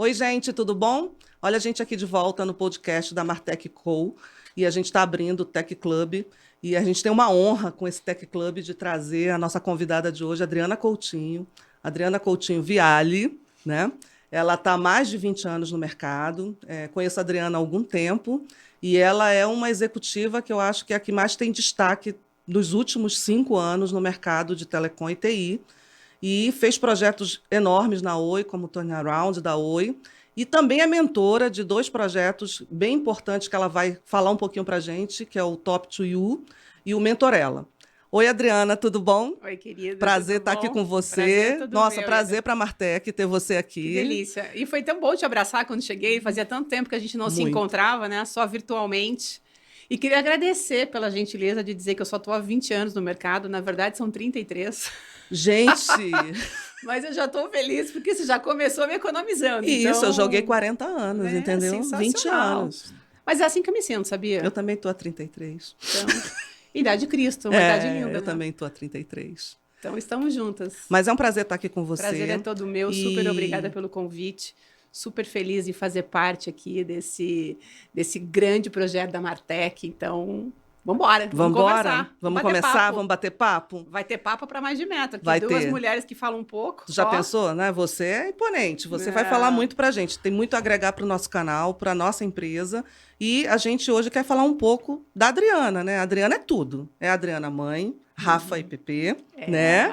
Oi, gente, tudo bom? Olha a gente aqui de volta no podcast da Martech Co. E a gente está abrindo o Tech Club. E a gente tem uma honra com esse Tech Club de trazer a nossa convidada de hoje, Adriana Coutinho. Adriana Coutinho Viale, né? Ela está há mais de 20 anos no mercado. Conheço a Adriana há algum tempo. E ela é uma executiva que eu acho que é a que mais tem destaque nos últimos 5 anos no mercado de telecom e TI. E fez projetos enormes na Oi, como o Turnaround da Oi, e também é mentora de 2 projetos bem importantes que ela vai falar um pouquinho para a gente, que é o Top to You e o Mentorella. Oi, Adriana, tudo bom? Oi, querida, Prazer tudo estar aqui bom? com você. Prazer é todo Nossa, meu, prazer Ieda. para a Martech ter você Que aqui. delícia. E foi tão bom te abraçar quando cheguei. Fazia tanto tempo que a gente não se Muito. encontrava, né? Só virtualmente. E queria agradecer pela gentileza de dizer que eu só estou há 20 anos no mercado. Na verdade, são 33. Gente, Mas eu já estou feliz porque você já começou me economizando. e isso, eu joguei Então, 40 anos, é entendeu? 20 sensacional. anos. Mas é assim que eu me sinto, Eu sabia? também estou há 33. Então, idade de Cristo, uma idade linda, Eu né? também estou há 33. Então, estamos juntas. Mas é um prazer estar aqui com Prazer é você. todo meu, super obrigada E pelo convite, super feliz de fazer parte aqui desse grande projeto da Martech. Então, vamos embora, vamos vamos embora? conversar, vamos Vamos bater começar? papo. Vamos bater papo? Vai ter papo para mais de metro aqui, Vai duas ter. mulheres que falam um pouco, Tu já ó. pensou, né? Você é imponente. Você vai falar É, muito pra gente. Tem muito a agregar para o nosso canal, para a nossa empresa. E a gente hoje quer falar um pouco da Adriana, né? A Adriana é tudo. É a Adriana mãe, Rafa e Pepe, né?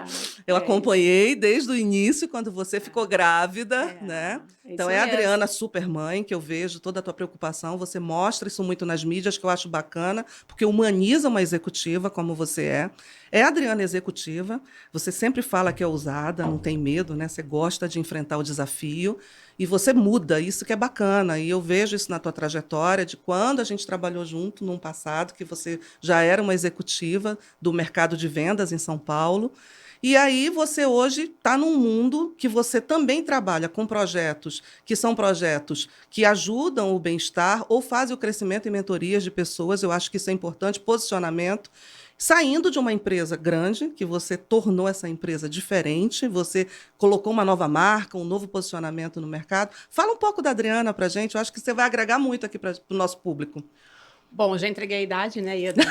Eu isso. acompanhei desde o início, quando você ficou grávida, né? É Então isso é a Adriana mesmo. supermãe, que eu vejo toda a tua preocupação. Você mostra isso muito nas mídias, que eu acho bacana, porque humaniza uma executiva como você é. É a Adriana executiva. Você sempre fala que é ousada, não tem medo, né? Você gosta de enfrentar o desafio e você muda, isso que é bacana. E eu vejo isso na tua trajetória, de quando a gente trabalhou junto num passado, que você já era uma executiva do mercado de vendas em São Paulo. E aí você hoje está num mundo que você também trabalha com projetos que são projetos que ajudam o bem-estar ou fazem o crescimento e mentorias de pessoas. Eu acho que isso é importante, posicionamento. Saindo de uma empresa grande, que você tornou essa empresa diferente, você colocou uma nova marca, um novo posicionamento no mercado. Fala um pouco da Adriana para a gente, eu acho que você vai agregar muito aqui para o nosso público. Bom, já entreguei a idade, né, Ieda?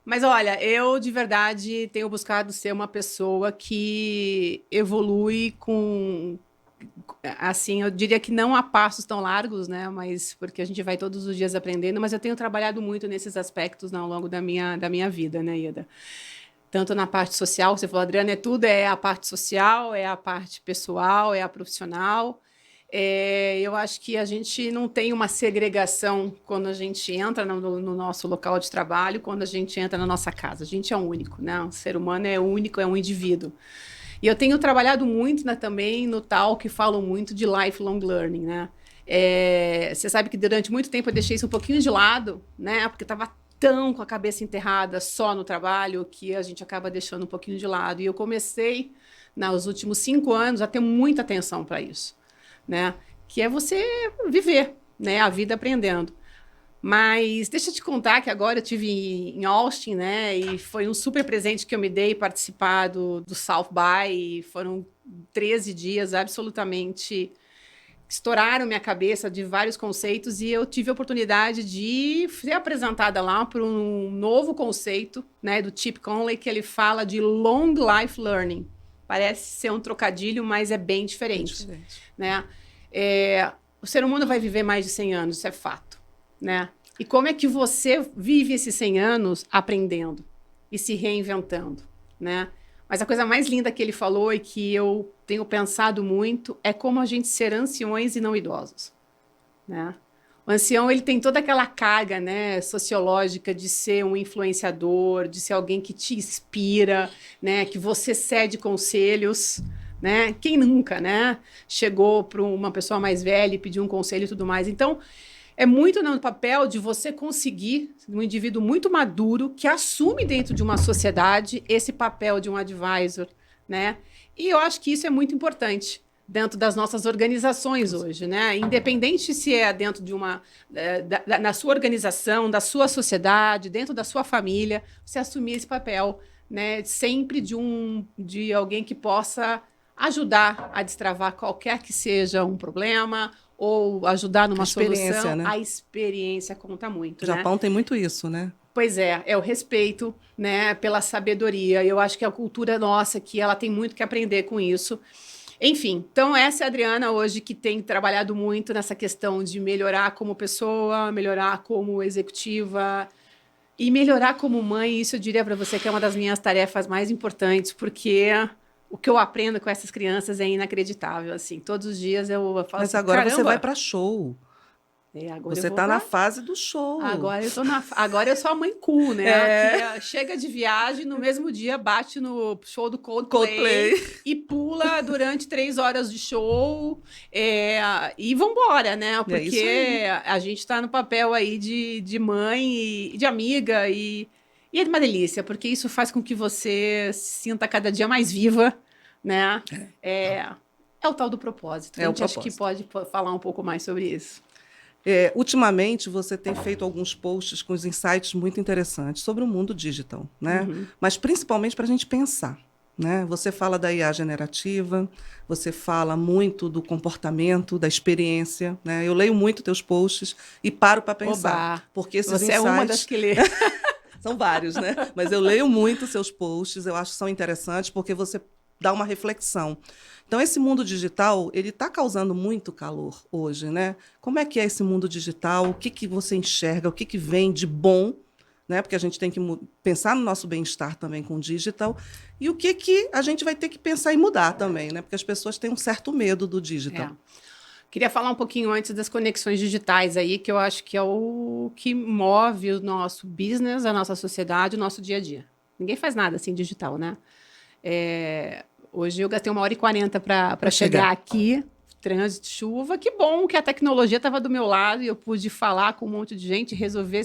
Mas olha, eu de verdade tenho buscado ser uma pessoa que evolui com, assim, eu diria que não a passos tão largos, né? Mas porque a gente vai todos os dias aprendendo, mas eu tenho trabalhado muito nesses aspectos, né, ao longo da minha vida, né, Ieda? Tanto na parte social, você falou, Adriana, é tudo, é a parte social, é a parte pessoal, é a profissional. Eu acho que a gente não tem uma segregação quando a gente entra no nosso local de trabalho, quando a gente entra na nossa casa. A gente é único, né? O ser humano é único, é um indivíduo. E eu tenho trabalhado muito, né, também no tal que falam muito de lifelong learning, né? Você sabe que durante muito tempo eu deixei isso um pouquinho de lado, né? Porque estava tão com a cabeça enterrada só no trabalho que a gente acaba deixando um pouquinho de lado. E eu comecei, nos últimos 5 anos, a ter muita atenção para isso, né? Que é você viver, né, a vida aprendendo. Mas deixa eu te contar que agora eu tive em Austin, né? E foi um super presente que eu me dei participar do South By. E foram 13 dias absolutamente estouraram minha cabeça de vários conceitos e eu tive a oportunidade de ser apresentada lá por um novo conceito, né, do Chip Conley, que ele fala de long life learning. Parece ser um trocadilho, mas é bem diferente, né? O ser humano vai viver mais de 100 anos, isso é fato, né? E como é que você vive esses 100 anos aprendendo e se reinventando, né? Mas a coisa mais linda que ele falou e que eu tenho pensado muito é como a gente ser anciões e não idosos, né? O ancião, ele tem toda aquela carga, né, sociológica de ser um influenciador, de ser alguém que te inspira, né, que você cede conselhos, né? Quem nunca, né, chegou para uma pessoa mais velha e pediu um conselho e tudo mais. Então, é muito no papel de você conseguir, um indivíduo muito maduro, que assume dentro de uma sociedade esse papel de um advisor, né? E eu acho que isso é muito importante dentro das nossas organizações hoje, né? Independente se é dentro de uma... na sua organização, da sua sociedade, dentro da sua família, você assumir esse papel, né? Sempre de alguém que possa ajudar a destravar qualquer que seja um problema ou ajudar numa solução. Né? A experiência conta muito, O Japão né? tem muito isso, né? Pois é o respeito, né, pela sabedoria. Eu acho que a cultura nossa aqui, ela tem muito que aprender com isso. Enfim, então essa é a Adriana hoje que tem trabalhado muito nessa questão de melhorar como pessoa, melhorar como executiva e melhorar como mãe. Isso eu diria para você que é uma das minhas tarefas mais importantes, porque o que eu aprendo com essas crianças é inacreditável, assim. Todos os dias eu falo Mas assim, agora caramba, você vai para show. agora Você eu vou está na pra... fase do show. Agora eu sou a mãe cool, né? Que chega de viagem, no mesmo dia bate no show do Coldplay. E pula durante 3 horas de show. E vambora, né? Porque a gente está no papel aí de mãe e de amiga. E é uma delícia, porque isso faz com que você se sinta cada dia mais viva, né? É o tal do propósito. A gente acha que pode falar um pouco mais sobre isso. Ultimamente, você tem feito alguns posts com os insights muito interessantes sobre o mundo digital, né? Mas principalmente para a gente pensar. Né? Você fala da IA generativa, você fala muito do comportamento, da experiência. Né? Eu leio muito teus posts e paro para pensar. Oba, porque esses você insights... é uma das que lê. São vários, né? Mas eu leio muito seus posts, eu acho que são interessantes porque você dá uma reflexão. Então, esse mundo digital, ele está causando muito calor hoje, né? Como é que é esse mundo digital? O que você enxerga? O que vem de bom? Né? Porque a gente tem que pensar no nosso bem-estar também com o digital. E o que a gente vai ter que pensar em mudar também, né? Porque as pessoas têm um certo medo do digital. Queria falar um pouquinho antes das conexões digitais aí, que eu acho que é o que move o nosso business, a nossa sociedade, o nosso dia a dia. Ninguém faz nada assim digital, né? Hoje eu gastei 1h40 para chegar aqui, trânsito, chuva. Que bom que a tecnologia estava do meu lado e eu pude falar com um monte de gente, resolver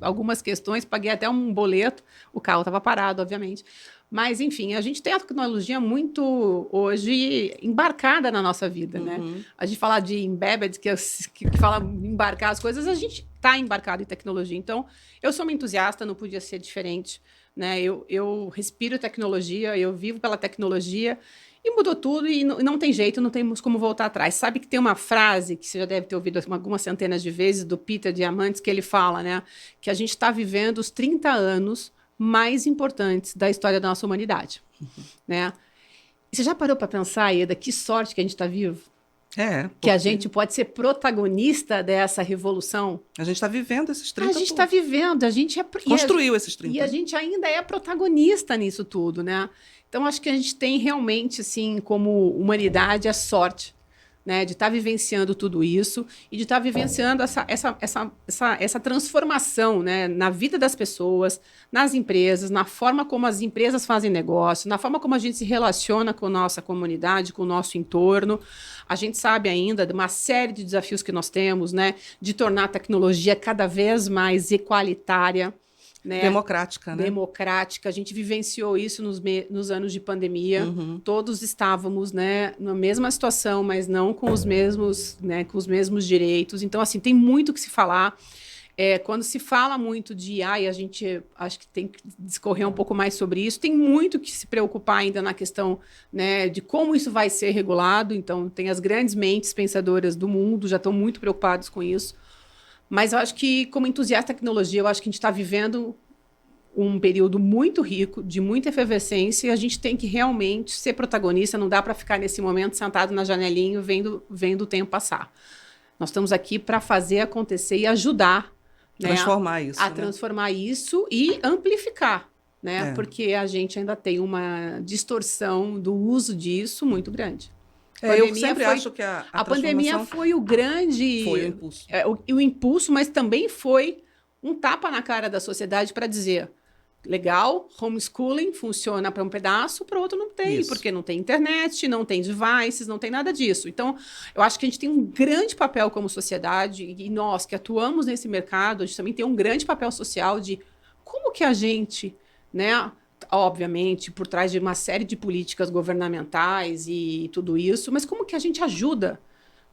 algumas questões, paguei até um boleto. O carro estava parado, obviamente. Mas, enfim, a gente tem a tecnologia muito, hoje, embarcada na nossa vida, né? A gente fala de embedded, que fala embarcar as coisas, a gente está embarcado em tecnologia. Então, eu sou uma entusiasta, não podia ser diferente. Né? Eu respiro tecnologia, eu vivo pela tecnologia e mudou tudo e não tem jeito, não temos como voltar atrás. Sabe que tem uma frase que você já deve ter ouvido algumas centenas de vezes do Peter Diamandis, que ele fala, né, que a gente está vivendo os 30 anos mais importantes da história da nossa humanidade. Né? E você já parou para pensar, Ieda, que sorte que a gente está vivo? Que a gente pode ser protagonista dessa revolução. A gente está vivendo esses 30 anos. A gente está vivendo, a gente construiu esses 30 anos. E a gente ainda é protagonista nisso tudo, né? Então, acho que a gente tem realmente, assim, como humanidade, a sorte, né, de estar vivenciando tudo isso e de estar vivenciando essa transformação, né, na vida das pessoas, nas empresas, na forma como as empresas fazem negócio, na forma como a gente se relaciona com a nossa comunidade, com o nosso entorno. A gente sabe ainda de uma série de desafios que nós temos, né, de tornar a tecnologia cada vez mais equalitária. Né? Democrática, né? Democrática. A gente vivenciou isso nos anos de pandemia. Todos estávamos, né, na mesma situação, mas não com os mesmos, né, com os mesmos direitos. Então, assim, tem muito que se falar. Quando se fala muito de IA, e a gente acho que tem que discorrer um pouco mais sobre isso, tem muito que se preocupar ainda na questão, né, de como isso vai ser regulado. Então, tem as grandes mentes pensadoras do mundo, já estão muito preocupados com isso. Mas eu acho que, como entusiasta da tecnologia, eu acho que a gente está vivendo um período muito rico, de muita efervescência, e a gente tem que realmente ser protagonista, não dá para ficar nesse momento sentado na janelinha vendo o tempo passar. Nós estamos aqui para fazer acontecer e ajudar, transformar isso, a transformar isso e amplificar, né? Porque a gente ainda tem uma distorção do uso disso muito grande. Eu sempre acho que a pandemia foi o grande... Foi o impulso. O impulso, mas também foi um tapa na cara da sociedade para dizer, legal, homeschooling funciona para um pedaço, para o outro não tem, porque não tem internet, não tem devices, não tem nada disso. Então, eu acho que a gente tem um grande papel como sociedade, e nós que atuamos nesse mercado, a gente também tem um grande papel social de como que a gente, né... Obviamente, por trás de uma série de políticas governamentais e tudo isso, mas como que a gente ajuda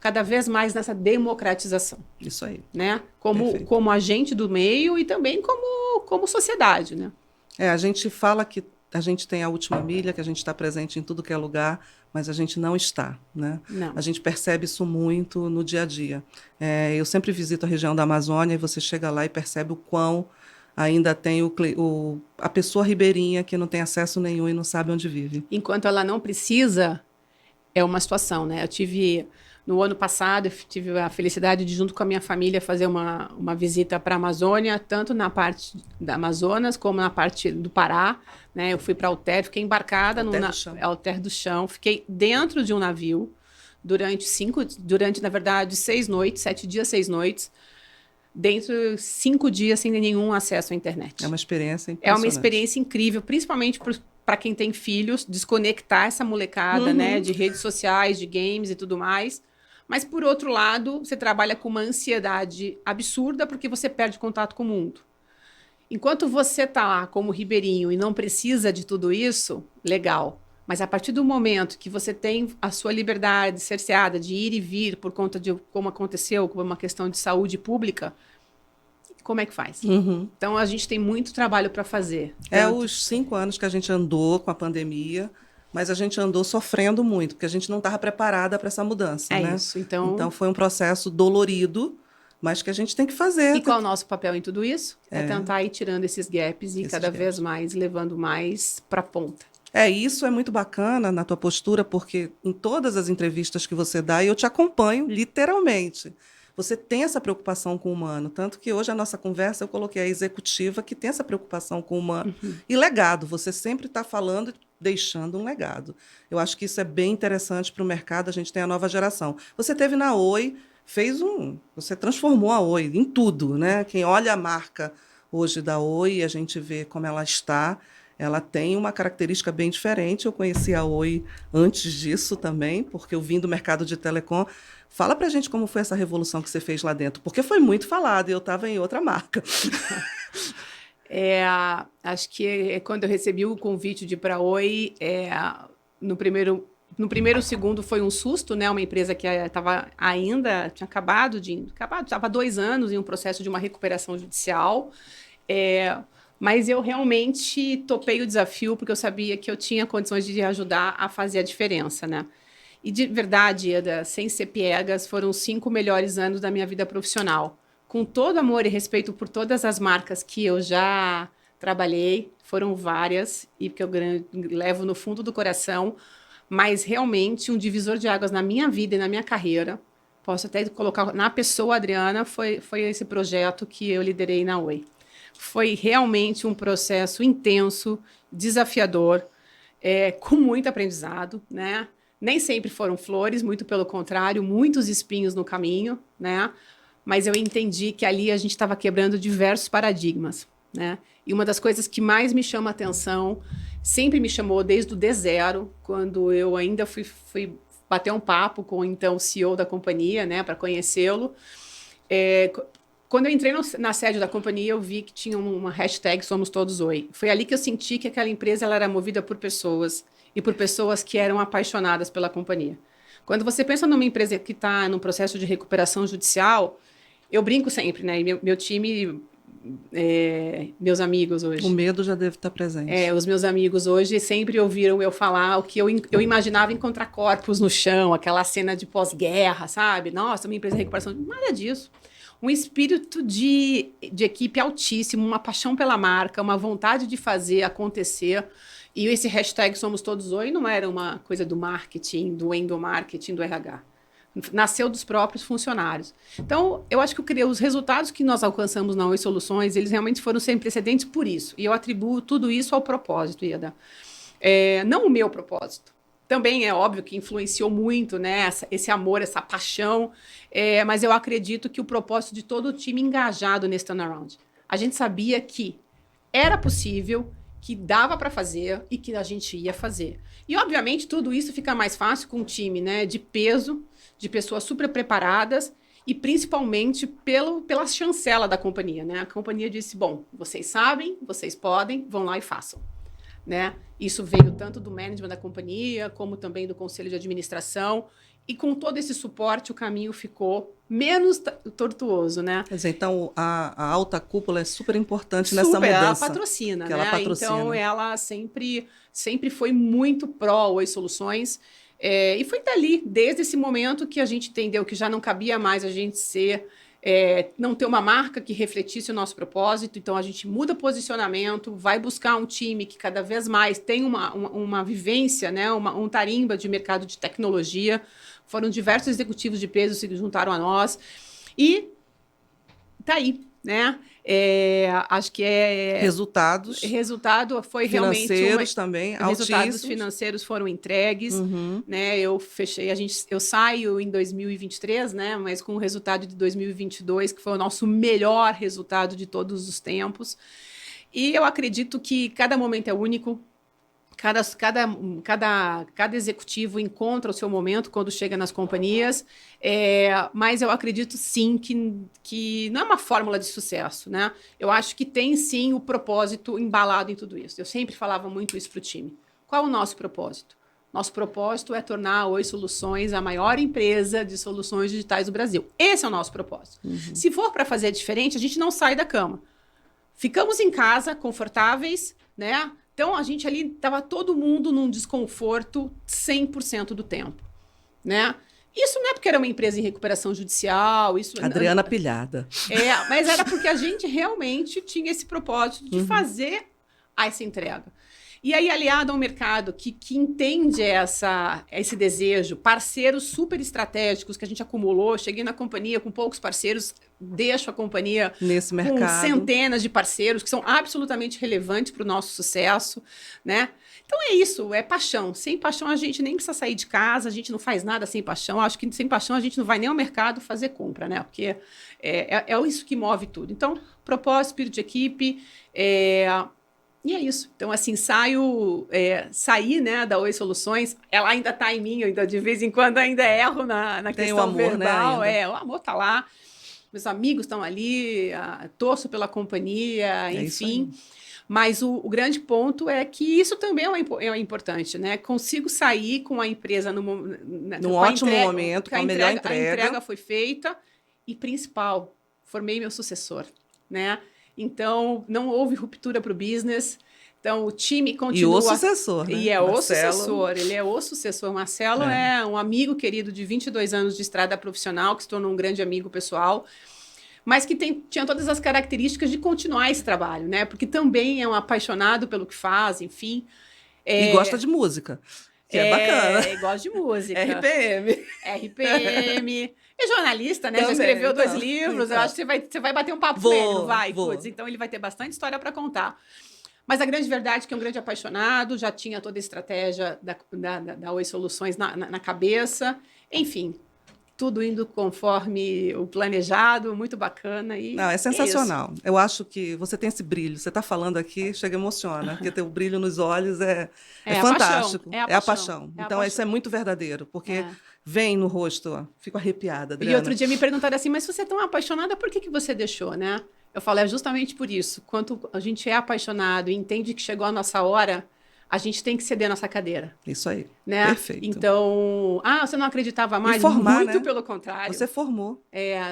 cada vez mais nessa democratização? Isso aí. Né? Como agente do meio e também como sociedade, né? A gente fala que a gente tem a última milha, que a gente está presente em tudo que é lugar, mas a gente não está, né? Não. A gente percebe isso muito no dia a dia. Eu sempre visito a região da Amazônia e você chega lá e percebe o quão ainda tem a pessoa ribeirinha que não tem acesso nenhum e não sabe onde vive. Enquanto ela não precisa, é uma situação, né? No ano passado, eu tive a felicidade de, junto com a minha família, fazer uma visita para a Amazônia, tanto na parte da Amazonas como na parte do Pará, né? Eu fui para Alter, fiquei embarcada no Alter do Chão, fiquei dentro de um navio durante, na verdade, 6 noites, 7 dias, 6 noites, dentro de 5 dias sem nenhum acesso à internet. É uma experiência impressionante. É uma experiência incrível, principalmente para quem tem filhos, desconectar essa molecada, né, de redes sociais, de games e tudo mais. Mas, por outro lado, você trabalha com uma ansiedade absurda porque você perde contato com o mundo. Enquanto você está lá como ribeirinho e não precisa de tudo isso, legal. Mas a partir do momento que você tem a sua liberdade cerceada de ir e vir por conta de como aconteceu, como uma questão de saúde pública, como é que faz? Então, a gente tem muito trabalho para fazer. Os 5 anos que a gente andou com a pandemia, mas a gente andou sofrendo muito, porque a gente não estava preparada para essa mudança, né? Isso. Então, foi um processo dolorido, mas que a gente tem que fazer. E qual é o nosso papel em tudo isso? É tentar ir tirando esses gaps e cada vez mais levando mais para a ponta. Isso é muito bacana na tua postura, porque em todas as entrevistas que você dá, eu te acompanho literalmente. Você tem essa preocupação com o humano, tanto que hoje a nossa conversa eu coloquei a executiva que tem essa preocupação com o humano. E legado, você sempre está falando, deixando um legado. Eu acho que isso é bem interessante para o mercado, a gente tem a nova geração. Você teve na Oi, você transformou a Oi em tudo, né? Quem olha a marca hoje da Oi, a gente vê como ela está, ela tem uma característica bem diferente. Eu conheci a Oi antes disso também, porque eu vim do mercado de telecom. Fala pra gente como foi essa revolução que você fez lá dentro, porque foi muito falado e eu estava em outra marca. Acho que quando eu recebi o convite de ir para a Oi, no primeiro segundo foi um susto, né? Uma empresa que tinha acabado, estava 2 anos em um processo de uma recuperação judicial. Mas eu realmente topei o desafio porque eu sabia que eu tinha condições de ajudar a fazer a diferença, né? E de verdade, Ieda, sem ser piegas, foram os 5 melhores anos da minha vida profissional. Com todo amor e respeito por todas as marcas que eu já trabalhei, foram várias, e que eu levo no fundo do coração, mas realmente um divisor de águas na minha vida e na minha carreira, posso até colocar na pessoa Adriana, foi esse projeto que eu liderei na Oi. Foi realmente um processo intenso, desafiador, com muito aprendizado, né? Nem sempre foram flores, muito pelo contrário, muitos espinhos no caminho, né? Mas eu entendi que ali a gente estava quebrando diversos paradigmas, né? E uma das coisas que mais me chama a atenção, sempre me chamou desde o D0, quando eu ainda fui bater um papo com então, o CEO da companhia, né, para conhecê-lo. Quando eu entrei na sede da companhia, eu vi que tinha uma hashtag Somos Todos Oi. Foi ali que eu senti que aquela empresa ela era movida por pessoas, e por pessoas que eram apaixonadas pela companhia. Quando você pensa numa empresa que está num processo de recuperação judicial, eu brinco sempre, né? E meu time, meus amigos hoje... O medo já deve estar presente. Os meus amigos hoje sempre ouviram eu falar o que eu imaginava encontrar corpos no chão, aquela cena de pós-guerra, sabe? Nossa, uma empresa de recuperação... Nada disso. Um espírito de equipe altíssimo, uma paixão pela marca, uma vontade de fazer acontecer... E esse hashtag Somos Todos Oi não era uma coisa do marketing, do endomarketing, do RH. Nasceu dos próprios funcionários. Então, eu acho que os resultados que nós alcançamos na Oi Soluções, eles realmente foram sem precedentes por isso. E eu atribuo tudo isso ao propósito, Ieda. Não o meu propósito. Também é óbvio que influenciou muito, né, esse amor, essa paixão. Mas eu acredito que o propósito de todo o time engajado nesse turnaround. A gente sabia que era possível, que dava para fazer e que a gente ia fazer. E, obviamente, tudo isso fica mais fácil com um time, né, de peso, de pessoas super preparadas e, principalmente, pela chancela da companhia, né? A companhia disse, bom, vocês sabem, vocês podem, vão lá e façam. né? Isso veio tanto do management da companhia, como também do conselho de administração. E com todo esse suporte, o caminho ficou menos tortuoso, né? Quer dizer, então, a alta cúpula é super importante nessa Super, ela mudança. patrocina, que né? ela patrocina. Então, ela sempre foi muito pró Oi Soluções. E foi dali, desde esse momento, que a gente entendeu que já não cabia mais a gente não ter uma marca que refletisse o nosso propósito. Então, a gente muda posicionamento, vai buscar um time que cada vez mais tem uma vivência, né? Um tarimba de mercado de tecnologia. Foram diversos executivos de peso que se juntaram a nós. E tá aí, né? Acho que resultado foi realmente financeiros também, resultados altíssimos. financeiros foram entregues, né? Eu saio em 2023, né? Mas com o resultado de 2022, que foi o nosso melhor resultado de todos os tempos. E eu acredito que cada momento é único. Cada executivo encontra o seu momento quando chega nas companhias, mas eu acredito sim que não é uma fórmula de sucesso, né? Eu acho que tem sim o propósito embalado em tudo isso. Eu sempre falava muito isso para o time. Qual o nosso propósito? Nosso propósito é tornar a Oi Soluções a maior empresa de soluções digitais do Brasil. Esse é o nosso propósito. Se for para fazer diferente, a gente não sai da cama. Ficamos em casa, confortáveis, né? Então, a gente ali estava todo mundo num desconforto 100% do tempo, né? Isso não é porque era uma empresa em recuperação judicial, Adriana pilhada. Mas era porque a gente realmente tinha esse propósito de fazer essa entrega. E aí, aliado a um mercado que entende esse desejo, parceiros super estratégicos que a gente acumulou, cheguei na companhia com poucos parceiros, deixo a companhia nesse mercado com centenas de parceiros que são absolutamente relevantes para o nosso sucesso, né? Então é isso, é paixão. Sem paixão a gente nem precisa sair de casa, a gente não faz nada sem paixão. Acho que sem paixão a gente não vai nem ao mercado fazer compra, né? Porque é isso que move tudo. Então, propósito, espírito de equipe, e é isso. Então, assim, saí, né, da Oi Soluções. Ela ainda está em mim, eu ainda, de vez em quando ainda erro na questão o amor, verbal. né, o amor está lá. Meus amigos estão ali, torço pela companhia, enfim. Mas o grande ponto é que isso também é importante, né? Consigo sair com a empresa num ótimo momento, com a melhor entrega. A entrega foi feita e, principal, formei meu sucessor, né? Então, não houve ruptura para o business. Então, o time continua... E o sucessor, né? E o sucessor, ele é o sucessor. Marcelo é um amigo querido de 22 anos de estrada profissional, que se tornou um grande amigo pessoal, mas que tinha todas as características de continuar esse trabalho, né? Porque também é um apaixonado pelo que faz, enfim. E gosta de música, que é bacana. E gosta de música. RPM. É jornalista, né? Também, já escreveu 2 livros. Eu acho que você vai bater um papo com ele, não vai? Vou. Então, ele vai ter bastante história para contar. Mas a grande verdade é que é um grande apaixonado, já tinha toda a estratégia da Oi Soluções na cabeça. Enfim, tudo indo conforme o planejado, muito bacana. Não, é sensacional. Eu acho que você tem esse brilho. Você está falando aqui, chega e emociona, porque ter o brilho nos olhos é fantástico. É a paixão. Então, isso é muito verdadeiro, porque vem no rosto, ó, fico arrepiada, Adriana. E outro dia me perguntaram assim, mas se você é tão apaixonada, por que você deixou, né? Eu falo, é justamente por isso. Quando a gente é apaixonado e entende que chegou a nossa hora, a gente tem que ceder nossa cadeira. Isso aí, né? Perfeito. Então, você não acreditava mais? Formar, muito né? pelo contrário. Você formou.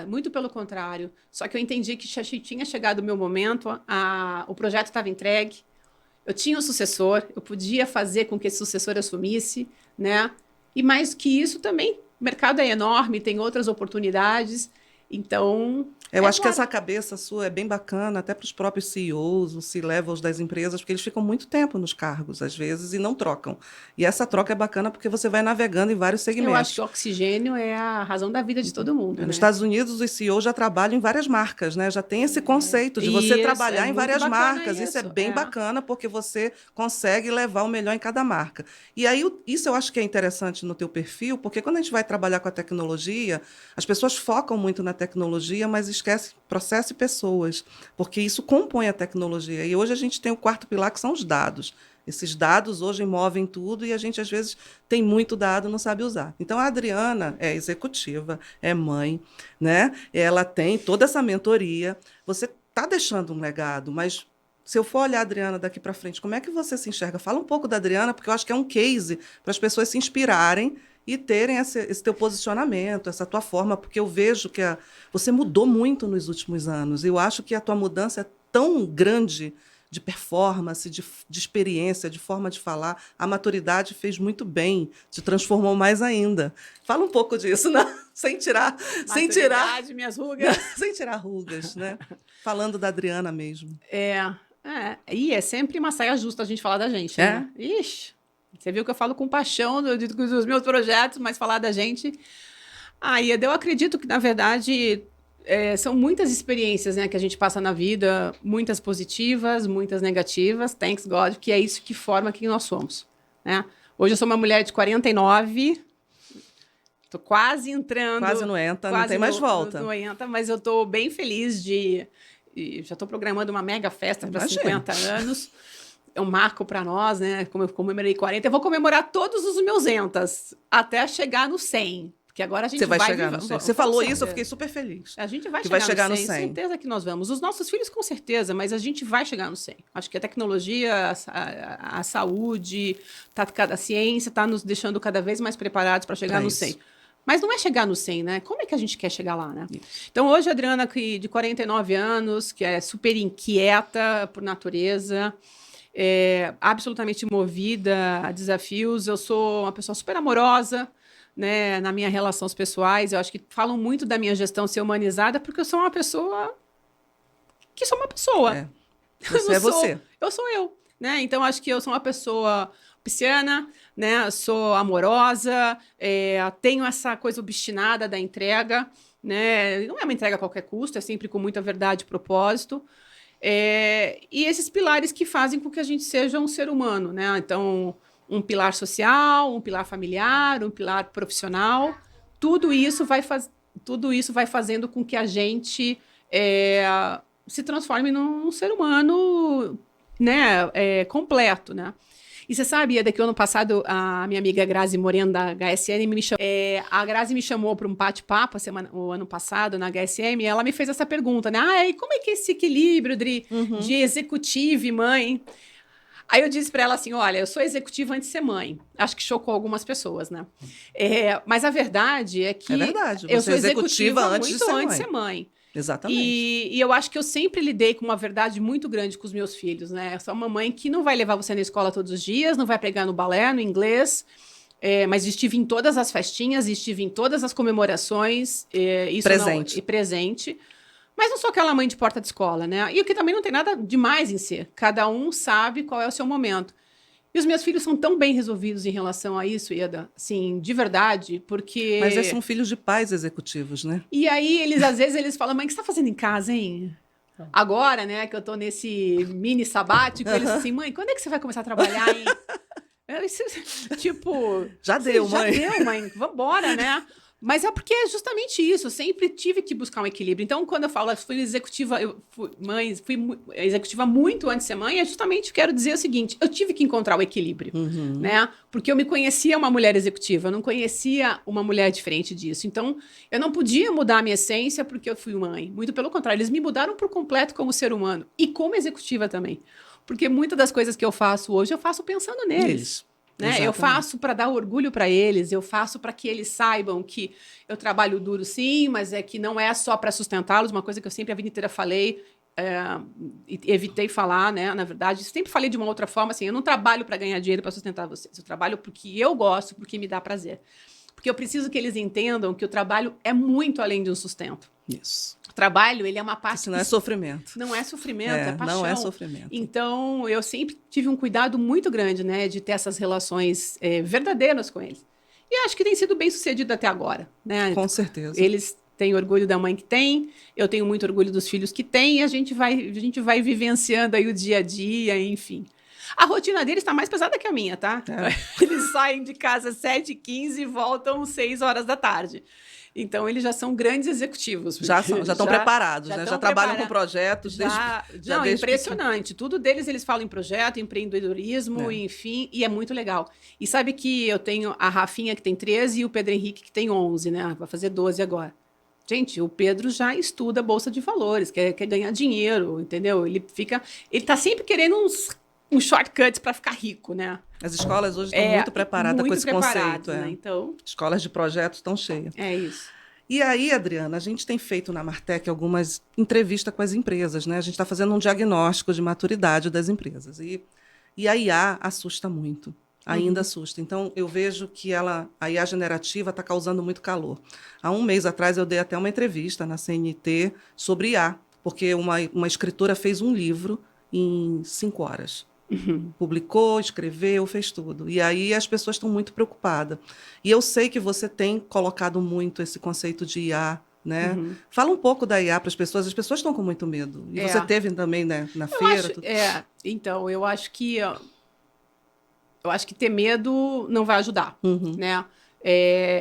Muito pelo contrário. Só que eu entendi que tinha chegado o meu momento, o projeto estava entregue, eu tinha um sucessor, eu podia fazer com que esse sucessor assumisse, né? E mais que isso também, o mercado é enorme, tem outras oportunidades, então... Eu acho que essa cabeça sua é bem bacana, até para os próprios CEOs, os C-levels das empresas, porque eles ficam muito tempo nos cargos, às vezes, e não trocam. E essa troca é bacana porque você vai navegando em vários segmentos. Eu acho que o oxigênio é a razão da vida de todo mundo. Nos Estados Unidos, os CEOs já trabalham em várias marcas, né? Já tem esse conceito de você trabalhar em várias marcas. Isso é bem bacana, porque você consegue levar o melhor em cada marca. E aí, isso eu acho que é interessante no teu perfil, porque quando a gente vai trabalhar com a tecnologia, as pessoas focam muito na tecnologia, mas esquece processo e pessoas, porque isso compõe a tecnologia. E hoje a gente tem o quarto pilar, que são os dados. Esses dados hoje movem tudo e a gente, às vezes, tem muito dado e não sabe usar. Então, a Adriana é executiva, é mãe, né? Ela tem toda essa mentoria. Você está deixando um legado, mas Se eu for olhar a Adriana daqui para frente, como é que você se enxerga? Fala um pouco da Adriana, porque eu acho que é um case para as pessoas se inspirarem e terem esse teu posicionamento, essa tua forma, porque eu vejo que você mudou muito nos últimos anos. Eu acho que a tua mudança é tão grande de performance, de experiência, de forma de falar. A maturidade fez muito bem, te transformou mais ainda. Fala um pouco disso, né? Sem tirar, minhas rugas. sem tirar rugas, né? Falando da Adriana mesmo. E é sempre uma saia justa a gente falar da gente, né? Ixi, você viu que eu falo com paixão dos meus projetos, mas falar da gente... Ieda, eu acredito que, na verdade, são muitas experiências, né, que a gente passa na vida, muitas positivas, muitas negativas, thanks God, que é isso que forma quem nós somos, né? Hoje eu sou uma mulher de 49, tô quase entrando... Quase não entra, não tem mais volta. Não entra, mas eu tô bem feliz e já estou programando uma mega festa para 50 anos. É um marco para nós, né? Como eu comemorei 40, eu vou comemorar todos os meus entas até chegar no 100. Porque agora a gente vai chegar no 100. Você falou isso, eu fiquei super feliz. A gente vai chegar no 100. Certeza que nós vamos. Os nossos filhos, com certeza, mas a gente vai chegar no 100. Acho que a tecnologia, a saúde, a ciência está nos deixando cada vez mais preparados para chegar no 100. Mas não é chegar no 100, né? Como é que a gente quer chegar lá, né? Isso. Então, hoje, a Adriana, de 49 anos, que é super inquieta por natureza, absolutamente movida a desafios. Eu sou uma pessoa super amorosa, né, na minha relações pessoais. Eu acho que falam muito da minha gestão ser humanizada, porque eu sou uma pessoa que sou uma pessoa. Você você. Eu sou eu, né? Então, acho que eu sou uma pessoa pisciana, né? Sou amorosa, tenho essa coisa obstinada da entrega, né? Não é uma entrega a qualquer custo, é sempre com muita verdade e propósito. E esses pilares que fazem com que a gente seja um ser humano, né? Então, um pilar social, um pilar familiar, um pilar profissional, tudo isso vai fazendo com que a gente se transforme num ser humano, né? Completo, né? E você sabe, Ieda, que ano passado a minha amiga Grazi Moreno, da HSM, me chamou. A Grazi me chamou para um bate-papo o ano passado na HSM, e ela me fez essa pergunta, né? E como é que é esse equilíbrio de executiva e mãe? Aí eu disse para ela assim, olha, eu sou executiva antes de ser mãe. Acho que chocou algumas pessoas, né? Mas a verdade é que você eu sou executiva antes muito antes de ser mãe. Exatamente. E eu acho que eu sempre lidei com uma verdade muito grande com os meus filhos, né? Eu sou uma mãe que não vai levar você na escola todos os dias, não vai pegar no balé, no inglês, mas estive em todas as festinhas, estive em todas as comemorações. Presente. Mas não sou aquela mãe de porta de escola, né? E o que também não tem nada demais em ser. Cada um sabe qual é o seu momento. E os meus filhos são tão bem resolvidos em relação a isso, Ieda, assim, de verdade, porque... Mas eles são filhos de pais executivos, né? E aí, às vezes, eles falam, mãe, o que você está fazendo em casa, hein? Agora, né, que eu tô nesse mini sabático, eles assim, mãe, quando é que você vai começar a trabalhar, hein? Tipo... Já deu, mãe, vambora, né? Mas é porque é justamente isso, eu sempre tive que buscar um equilíbrio. Então, quando eu falo, eu fui executiva muito antes de ser mãe, justamente quero dizer o seguinte, eu tive que encontrar o equilíbrio, né? Porque eu me conhecia uma mulher executiva, eu não conhecia uma mulher diferente disso. Então, eu não podia mudar a minha essência porque eu fui mãe. Muito pelo contrário, eles me mudaram por completo como ser humano e como executiva também. Porque muitas das coisas que eu faço hoje, eu faço pensando neles. Né? Eu faço para dar orgulho para eles, eu faço para que eles saibam que eu trabalho duro sim, mas que não é só para sustentá-los, uma coisa que eu sempre a vida inteira falei, e evitei falar, né? Na verdade, sempre falei de uma outra forma, assim, eu não trabalho para ganhar dinheiro para sustentar vocês, eu trabalho porque eu gosto, porque me dá prazer. Porque eu preciso que eles entendam que o trabalho é muito além de um sustento. Isso. O trabalho, ele é uma parte... Isso não é sofrimento. Não é sofrimento, é paixão. Não é sofrimento. Então, eu sempre tive um cuidado muito grande, né? De ter essas relações verdadeiras com eles. E acho que tem sido bem sucedido até agora, né? Com certeza. Eles têm orgulho da mãe que tem, eu tenho muito orgulho dos filhos que têm, e a gente vai vivenciando aí o dia a dia, enfim. A rotina deles está mais pesada que a minha, tá? Eles saem de casa às 7h15 e voltam 6 horas da tarde. Então, eles já são grandes executivos. Já estão preparados, né? Já trabalham com projetos. Não, é impressionante. Tudo deles, eles falam em projeto, empreendedorismo, enfim, e é muito legal. E sabe que eu tenho a Rafinha, que tem 13, e o Pedro Henrique, que tem 11, né? Vai fazer 12 agora. Gente, o Pedro já estuda a Bolsa de Valores, quer ganhar dinheiro, entendeu? Ele tá sempre querendo uns shortcuts para ficar rico, né? As escolas hoje estão muito preparadas com esse conceito. Né? Então, escolas de projetos estão cheias. É isso. E aí, Adriana, a gente tem feito na Martech algumas entrevistas com as empresas, né? A gente está fazendo um diagnóstico de maturidade das empresas. E a IA assusta muito, ainda assusta. Então, eu vejo que a IA generativa está causando muito calor. Há um mês atrás, eu dei até uma entrevista na CNT sobre IA, porque uma escritora fez um livro em 5 horas. Publicou, escreveu, fez tudo. E aí as pessoas estão muito preocupadas. E eu sei que você tem colocado muito esse conceito de IA, né? Fala um pouco da IA para as pessoas estão com muito medo. E você teve também, né, na feira. Então, eu acho que ter medo não vai ajudar, né?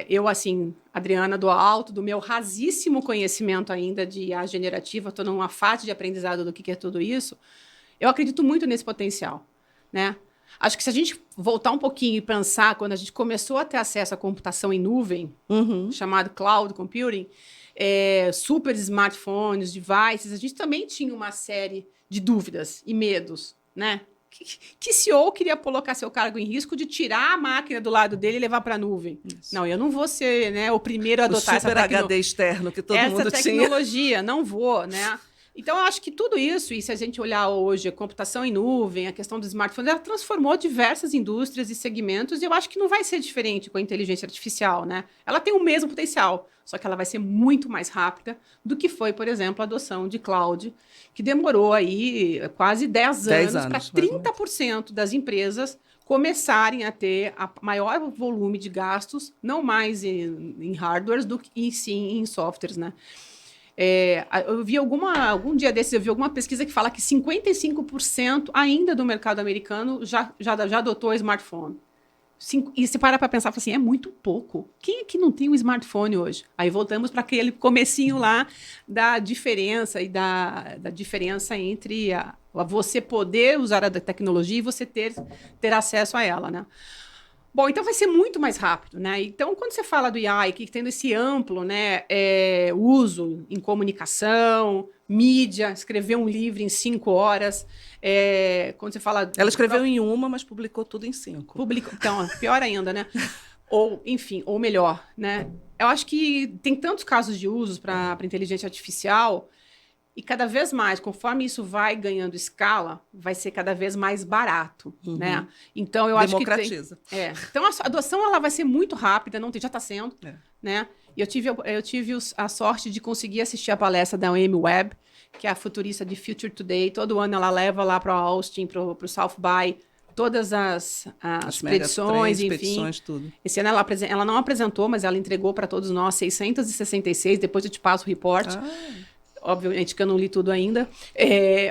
Eu, assim, Adriana, do alto, do meu rasíssimo conhecimento ainda de IA generativa, estou numa fase de aprendizado do que é tudo isso. Eu acredito muito nesse potencial, né? Acho que se a gente voltar um pouquinho e pensar, quando a gente começou a ter acesso à computação em nuvem, chamado cloud computing, super smartphones, devices, a gente também tinha uma série de dúvidas e medos, né? Que CEO queria colocar seu cargo em risco de tirar a máquina do lado dele e levar para a nuvem? Isso. Não, eu não vou ser, né, o primeiro a adotar essa tecnologia. Super HD externo que todo mundo tinha. Essa tecnologia, não vou, né? Então, eu acho que tudo isso, e se a gente olhar hoje a computação em nuvem, a questão do smartphone, ela transformou diversas indústrias e segmentos, e eu acho que não vai ser diferente com a inteligência artificial, né? Ela tem o mesmo potencial, só que ela vai ser muito mais rápida do que foi, por exemplo, a adoção de cloud, que demorou aí quase 10 anos para 30% das empresas começarem a ter a maior volume de gastos, não mais em hardwares, do que sim em softwares, né? Eu vi algum dia desses, eu vi alguma pesquisa que fala que 55% ainda do mercado americano já adotou smartphone. E se parar para pensar, assim, é muito pouco. Quem é que não tem um smartphone hoje? Aí voltamos para aquele comecinho lá da diferença e da diferença entre você poder usar a tecnologia e você ter acesso a ela, né? Bom, então vai ser muito mais rápido, né? Então, quando você fala do AI, que tendo esse amplo, né, uso em comunicação, mídia, escrever um livro em 5 horas, quando você fala... Ela escreveu em 1, mas publicou tudo em 5. Então, pior ainda, né? Ou, enfim, ou melhor, né? Eu acho que tem tantos casos de usos para inteligência artificial. E cada vez mais, conforme isso vai ganhando escala, vai ser cada vez mais barato, né? Então, eu acho que democratiza. Então, a adoção ela vai ser muito rápida, já está sendo, né? E eu tive a sorte de conseguir assistir a palestra da Amy Webb, que é a futurista de Future Today. Todo ano ela leva lá para o Austin, para o South By, todas as predições, enfim. Tudo. Esse ano ela não apresentou, mas ela entregou para todos nós 666, depois eu te passo o report. Obviamente que eu não li tudo ainda,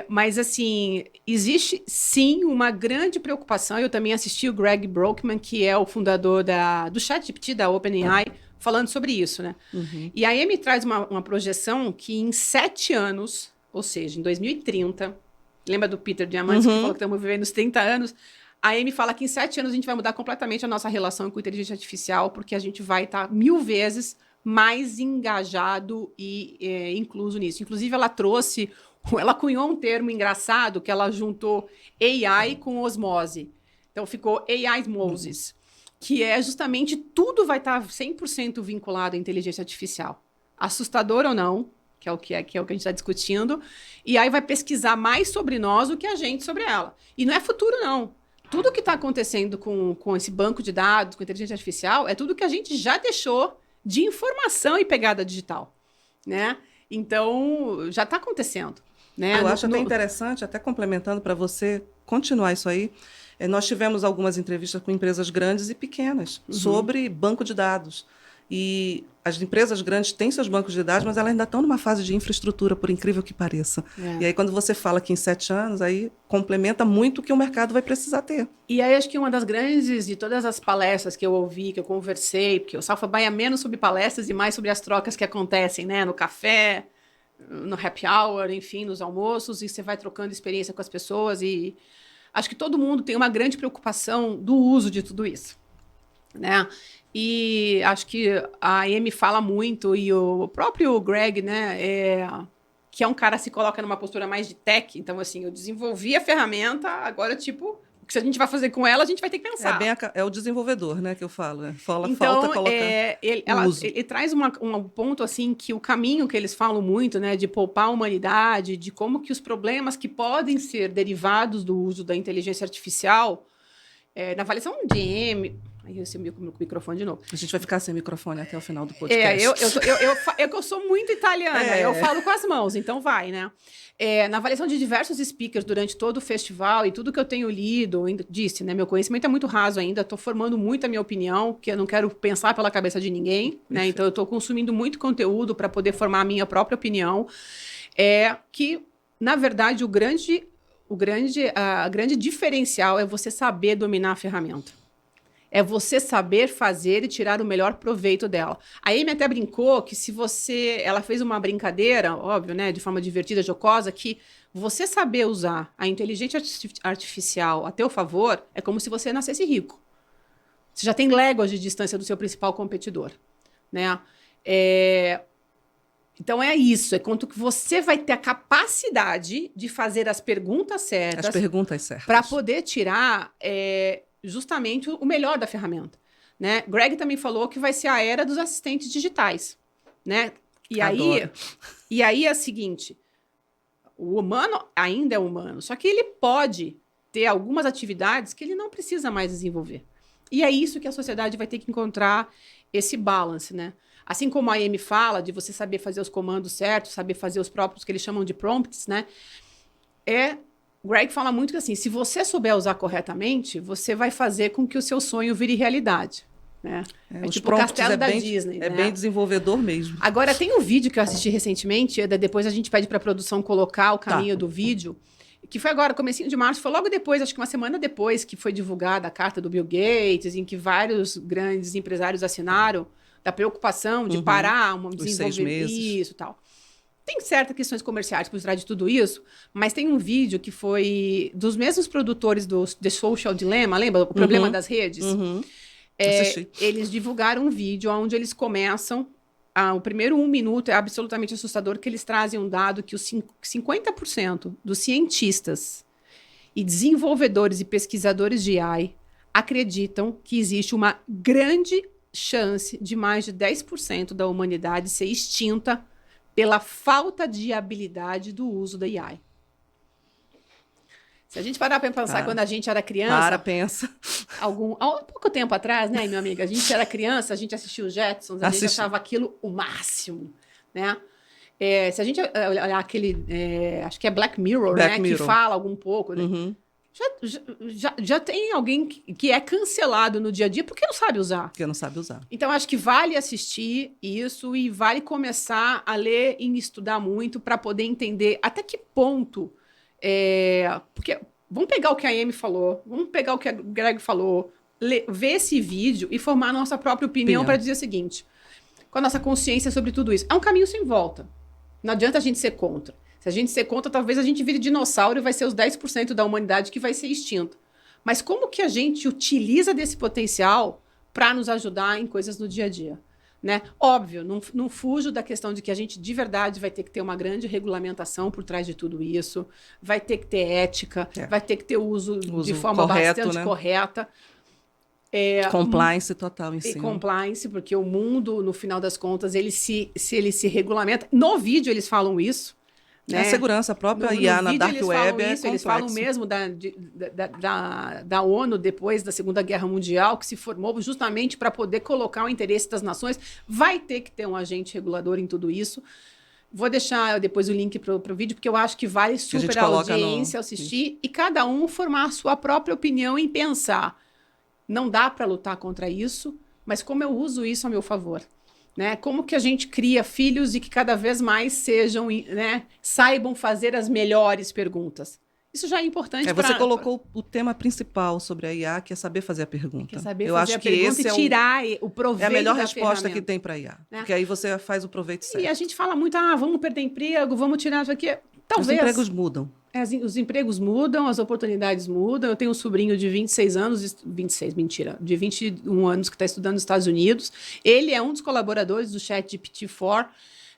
mas assim, existe sim uma grande preocupação. Eu também assisti o Greg Brockman, que é o fundador do ChatGPT, da OpenAI, falando sobre isso, né? E a Amy traz uma projeção que em 7 anos, ou seja, em 2030, lembra do Peter Diamandis, que falou que estamos vivendo os 30 anos? A Amy fala que em 7 anos a gente vai mudar completamente a nossa relação com a inteligência artificial, porque a gente vai estar 1000 vezes mais engajado e incluso nisso. Inclusive, ela cunhou um termo engraçado que ela juntou AI com osmose. Então, ficou AI Moses, que é justamente tudo vai estar 100% vinculado à inteligência artificial. Assustador ou não, que é o que a gente está discutindo, e aí vai pesquisar mais sobre nós do que a gente sobre ela. E não é futuro, não. Tudo que está acontecendo com esse banco de dados, com inteligência artificial, é tudo que a gente já deixou de informação e pegada digital, né? Então, já está acontecendo, né? Eu acho até interessante, até complementando para você continuar isso aí, nós tivemos algumas entrevistas com empresas grandes e pequenas sobre banco de dados. E as empresas grandes têm seus bancos de dados, mas elas ainda estão numa fase de infraestrutura, por incrível que pareça. E aí, quando você fala que em 7 anos, aí complementa muito o que o mercado vai precisar ter. E aí, acho que uma das grandes de todas as palestras que eu ouvi, que eu conversei, porque o South By é menos sobre palestras e mais sobre as trocas que acontecem, né? No café, no happy hour, enfim, nos almoços, e você vai trocando experiência com as pessoas. E acho que todo mundo tem uma grande preocupação do uso de tudo isso. né? E acho que a Amy fala muito, e o próprio Greg, né, que é um cara que se coloca numa postura mais de tech. Então, assim, eu desenvolvi a ferramenta, agora, tipo, o que a gente vai fazer com ela, a gente vai ter que pensar. É o desenvolvedor, né, que eu falo. Então, falta colocar ele traz um ponto, assim, que o caminho que eles falam muito, né, de poupar a humanidade, de como que os problemas que podem ser derivados do uso da inteligência artificial, na avaliação de Amy... Aí eu subi com o microfone de novo. A gente vai ficar sem microfone até o final do podcast. Eu sou muito italiana, eu falo com as mãos, então vai, né? Na avaliação de diversos speakers durante todo o festival e tudo que eu tenho lido, disse, né? Meu conhecimento é muito raso ainda, estou formando muito a minha opinião, que eu não quero pensar pela cabeça de ninguém, né? Então eu estou consumindo muito conteúdo para poder formar a minha própria opinião. Que, na verdade, a grande diferencial é você saber dominar a ferramenta. É você saber fazer e tirar o melhor proveito dela. A Amy até brincou que ela fez uma brincadeira, óbvio, né, de forma divertida, jocosa, que você saber usar a inteligência artificial a teu favor é como se você nascesse rico. Você já tem léguas de distância do seu principal competidor, né? Então é isso, é quanto que você vai ter a capacidade de fazer as perguntas certas. As perguntas certas. Para poder tirar... justamente o melhor da ferramenta, né? Greg também falou que vai ser a era dos assistentes digitais, né? E aí é o seguinte, o humano ainda é humano, só que ele pode ter algumas atividades que ele não precisa mais desenvolver. E é isso que a sociedade vai ter que encontrar esse balance, né? Assim como a Amy fala de você saber fazer os comandos certos, saber fazer os próprios que eles chamam de prompts, né? Greg fala muito que, assim, se você souber usar corretamente, você vai fazer com que o seu sonho vire realidade, né? Tipo o castelo da Disney, né? Bem desenvolvedor mesmo. Agora, tem um vídeo que eu assisti recentemente, depois a gente pede para a produção colocar o caminho do vídeo, que foi agora, comecinho de março, foi logo depois, acho que uma semana depois que foi divulgada a carta do Bill Gates, em que vários grandes empresários assinaram, da preocupação de parar, desenvolver 6 meses. Isso e tal. Tem certas questões comerciais por trás de tudo isso, mas tem um vídeo que foi dos mesmos produtores do The Social Dilemma, lembra? O problema das redes? Eles divulgaram um vídeo onde eles começam, o primeiro 1 minuto é absolutamente assustador, que eles trazem um dado que os 50% dos cientistas e desenvolvedores e pesquisadores de AI acreditam que existe uma grande chance de mais de 10% da humanidade ser extinta pela falta de habilidade do uso da AI. Se a gente parar para pensar quando a gente era criança... pensa. Há pouco tempo atrás, né, minha amiga? A gente era criança, a gente assistia os Jetsons, a gente achava aquilo o máximo, né? Se a gente olhar aquele... acho que é Black Mirror, né? Que fala algum pouco, né? Já tem alguém que é cancelado no dia a dia porque não sabe usar. Porque não sabe usar. Então, acho que vale assistir isso e vale começar a ler e estudar muito para poder entender até que ponto... porque vamos pegar o que a Amy falou, vamos pegar o que a Greg falou, ver esse vídeo e formar a nossa própria opinião para dizer o seguinte, com a nossa consciência sobre tudo isso. É um caminho sem volta. Não adianta a gente ser contra. Se a gente ser contra, talvez a gente vire dinossauro e vai ser os 10% da humanidade que vai ser extinto. Mas como que a gente utiliza desse potencial para nos ajudar em coisas no dia a dia? Né? Óbvio, não fujo da questão de que a gente de verdade vai ter que ter uma grande regulamentação por trás de tudo isso, vai ter que ter ética, vai ter que ter uso de forma bastante correta. Compliance total em si. Compliance, porque o mundo, no final das contas, ele se regulamenta. No vídeo eles falam isso. Né? A segurança própria IA na Dark Web é eles falam mesmo da ONU depois da Segunda Guerra Mundial, que se formou justamente para poder colocar o interesse das nações. Vai ter que ter um agente regulador em tudo isso. Vou deixar depois o link para o vídeo, porque eu acho que vale super a audiência assistir e cada um formar a sua própria opinião em pensar. Não dá para lutar contra isso, mas como eu uso isso a meu favor? Né? Como que a gente cria filhos e que cada vez mais sejam, né, saibam fazer as melhores perguntas? Isso já é importante. Você colocou o tema principal sobre a IA, que é saber fazer a pergunta. Eu acho que esse e tirar o proveito. É a melhor resposta que tem para a IA. Né? Porque aí você faz o proveito certo. E a gente fala muito, vamos perder emprego, vamos tirar isso aqui. Talvez. Os empregos mudam. Os empregos mudam, as oportunidades mudam. Eu tenho um sobrinho de 26 anos, 26, mentira, de 21 anos que está estudando nos Estados Unidos. Ele é um dos colaboradores do ChatGPT-4,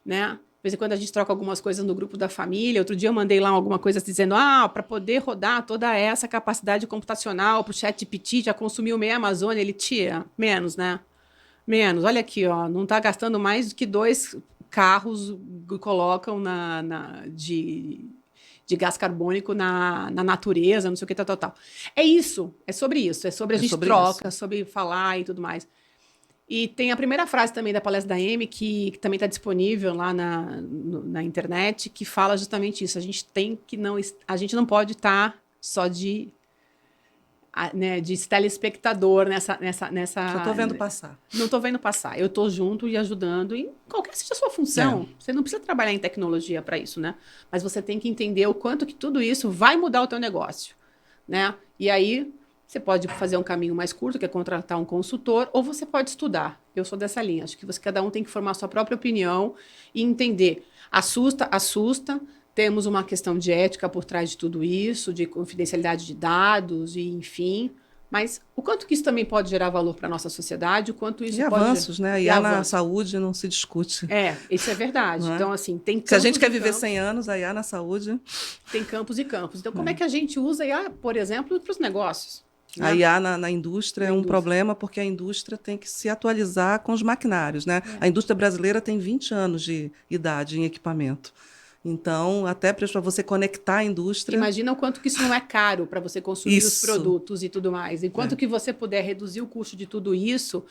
né? De vez em quando a gente troca algumas coisas no grupo da família. Outro dia eu mandei lá alguma coisa dizendo, para poder rodar toda essa capacidade computacional para o ChatGPT, já consumiu meia Amazônia. Ele, tia, menos, né? Menos. Olha aqui, ó, não está gastando mais do que 2 carros que colocam de gás carbônico na natureza, não sei o que, tal. É isso, é sobre isso, é sobre a gente troca, sobre falar e tudo mais. E tem a primeira frase também da palestra da Amy, que também está disponível lá na internet, que fala justamente isso. A gente não pode estar só de telespectador nessa. Só estou vendo passar. Não estou vendo passar. Eu estou junto e ajudando em qualquer seja a sua função. Você não precisa trabalhar em tecnologia para isso, né? Mas você tem que entender o quanto que tudo isso vai mudar o teu negócio, né? E aí você pode fazer um caminho mais curto, que é contratar um consultor, ou você pode estudar. Eu sou dessa linha. Acho que cada um tem que formar a sua própria opinião e entender. Assusta. Temos uma questão de ética por trás de tudo isso, de confidencialidade de dados, e enfim. Mas o quanto que isso também pode gerar valor para a nossa sociedade, o quanto isso pode... avanços, né? E na saúde não se discute. Isso é verdade. Então, assim, tem campos. Se a gente quer viver 100 anos, a IA na saúde... Tem campos e campos. Então, como é que a gente usa a IA, por exemplo, para os negócios? Né? A IA na indústria é um problema, porque a indústria tem que se atualizar com os maquinários, né? A indústria brasileira tem 20 anos de idade em equipamento. Então, até para você conectar a indústria... Imagina o quanto que isso não é caro para você consumir os produtos e tudo mais. Enquanto que você puder reduzir o custo de tudo isso,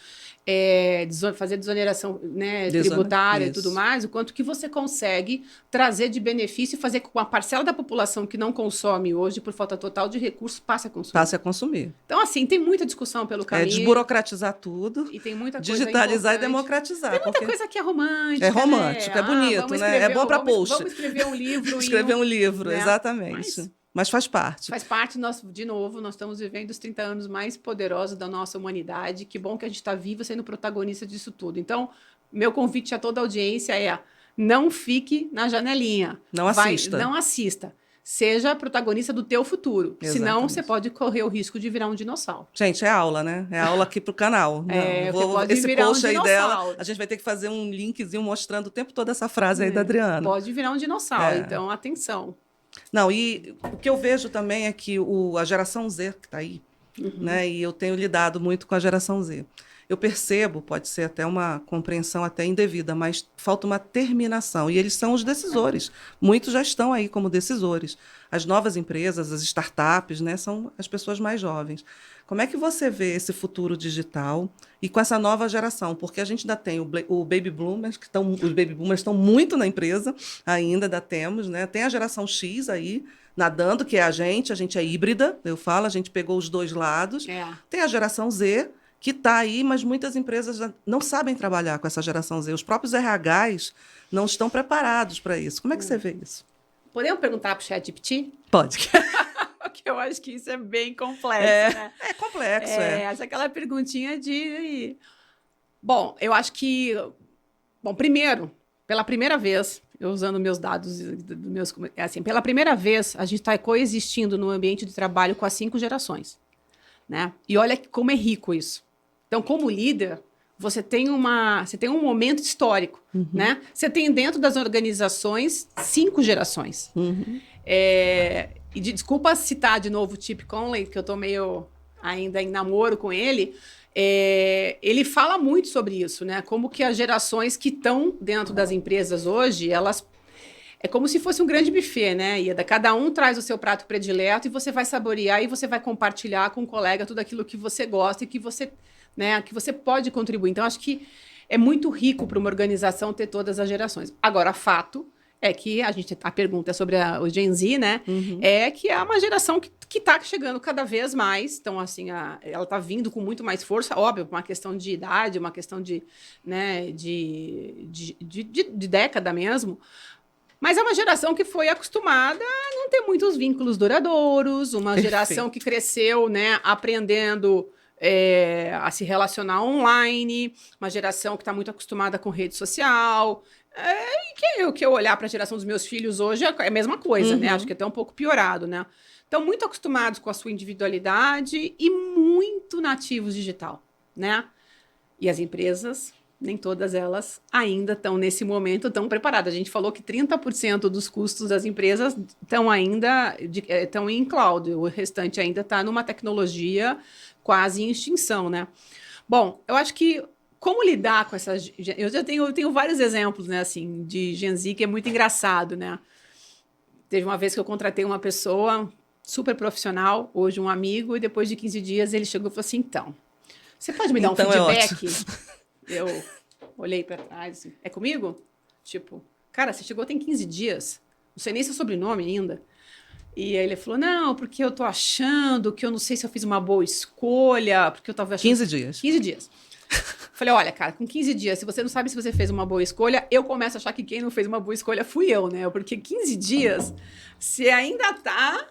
fazer desoneração, né, tributária e tudo mais, o quanto que você consegue trazer de benefício e fazer com que uma parcela da população que não consome hoje, por falta total de recursos, passe a consumir. Então, assim, tem muita discussão pelo caminho. Desburocratizar tudo, e tem muita coisa digitalizar e democratizar. Tem muita coisa que é romântica. É romântico, é bonito, né? É bom para post. Vamos escrever um livro. Escrever um livro, né? Exatamente. Mas faz parte. Faz parte, de novo, nós estamos vivendo os 30 anos mais poderosos da nossa humanidade. Que bom que a gente está vivo sendo protagonista disso tudo. Então, meu convite a toda a audiência é: não fique na janelinha. Não assista. Não assista. Seja protagonista do teu futuro. Exatamente. Senão, você pode correr o risco de virar um dinossauro. Gente, é aula, né? É aula aqui pro canal. Esse post aí dela, a gente vai ter que fazer um linkzinho mostrando o tempo todo essa frase aí da Adriana. Pode virar um dinossauro, então atenção. Não, e o que eu vejo também é que a geração Z que está aí, né? E eu tenho lidado muito com a geração Z. Eu percebo, pode ser até uma compreensão até indevida, mas falta uma terminação. E eles são os decisores. Muitos já estão aí como decisores. As novas empresas, as startups, né, são as pessoas mais jovens. Como é que você vê esse futuro digital e com essa nova geração? Porque a gente ainda tem o Baby Boomers, os Baby Boomers estão muito na empresa, ainda temos, né? Tem a geração X aí, nadando, que é a gente é híbrida, eu falo, a gente pegou os dois lados. Tem a geração Z, que está aí, mas muitas empresas já não sabem trabalhar com essa geração Z. Os próprios RHs não estão preparados para isso. Como é que você vê isso? Podemos perguntar para o ChatGPT? Pode. Porque eu acho que isso é bem complexo, né? É complexo, Essa é aquela perguntinha de... Bom, eu acho que... Bom, primeiro, pela primeira vez, eu usando meus dados, pela primeira vez, a gente está coexistindo no ambiente de trabalho com as 5 gerações, né? E olha como é rico isso. Então, como líder, você tem um momento histórico, né? Você tem dentro das organizações 5 gerações. E desculpa citar de novo o Chip Conley, que eu estou meio ainda em namoro com ele. Ele fala muito sobre isso, né? Como que as gerações que estão dentro das empresas hoje, elas... É como se fosse um grande buffet, né, Ieda? Cada um traz o seu prato predileto e você vai saborear e você vai compartilhar com o colega tudo aquilo que você gosta e que você pode contribuir. Então, acho que é muito rico para uma organização ter todas as gerações. Agora, fato é que a pergunta é sobre o Gen Z, né? É que é uma geração que está chegando cada vez mais. Então, assim, ela está vindo com muito mais força, óbvio, uma questão de idade, uma questão de década mesmo. Mas é uma geração que foi acostumada a não ter muitos vínculos duradouros, uma geração que cresceu, né, aprendendo a se relacionar online, uma geração que está muito acostumada com rede social. E que eu olhar para a geração dos meus filhos hoje é a mesma coisa, né? Acho que é até um pouco piorado, né? Estão muito acostumados com a sua individualidade e muito nativos digital, né? E as empresas, nem todas elas ainda estão nesse momento tão preparadas. A gente falou que 30% dos custos das empresas estão em cloud, o restante ainda está numa tecnologia quase em extinção, né? Bom, eu acho que como lidar com essas... Eu tenho vários exemplos, né, assim, de Gen Z que é muito engraçado, né? Teve uma vez que eu contratei uma pessoa super profissional, hoje um amigo, e depois de 15 dias ele chegou e falou assim, então, você pode me dar um feedback? Eu olhei para trás, assim, é comigo? Tipo, cara, você chegou tem 15 dias, não sei nem seu sobrenome ainda. E aí ele falou, não, porque eu tô achando que eu não sei se eu fiz uma boa escolha, porque eu tava achando... 15 dias. 15 dias. Falei, olha, cara, com 15 dias, se você não sabe se você fez uma boa escolha, eu começo a achar que quem não fez uma boa escolha fui eu, né? Porque 15 dias, você ainda tá...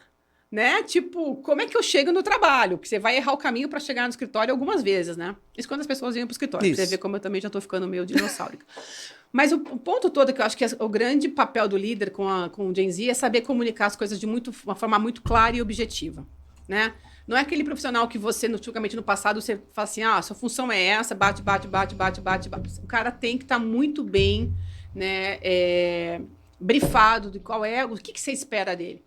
né? Tipo, como é que eu chego no trabalho? Porque você vai errar o caminho para chegar no escritório algumas vezes, né? Isso quando as pessoas vêm para o escritório. Pra você ver como eu também já estou ficando meio dinossáurica. Mas o ponto todo que eu acho que o grande papel do líder com o Gen Z é saber comunicar as coisas de uma forma muito clara e objetiva, né? Não é aquele profissional que você, antigamente no passado, você fala assim, sua função é essa, bate. O cara tem que estar muito bem, né, brifado de qual é, o que você espera dele.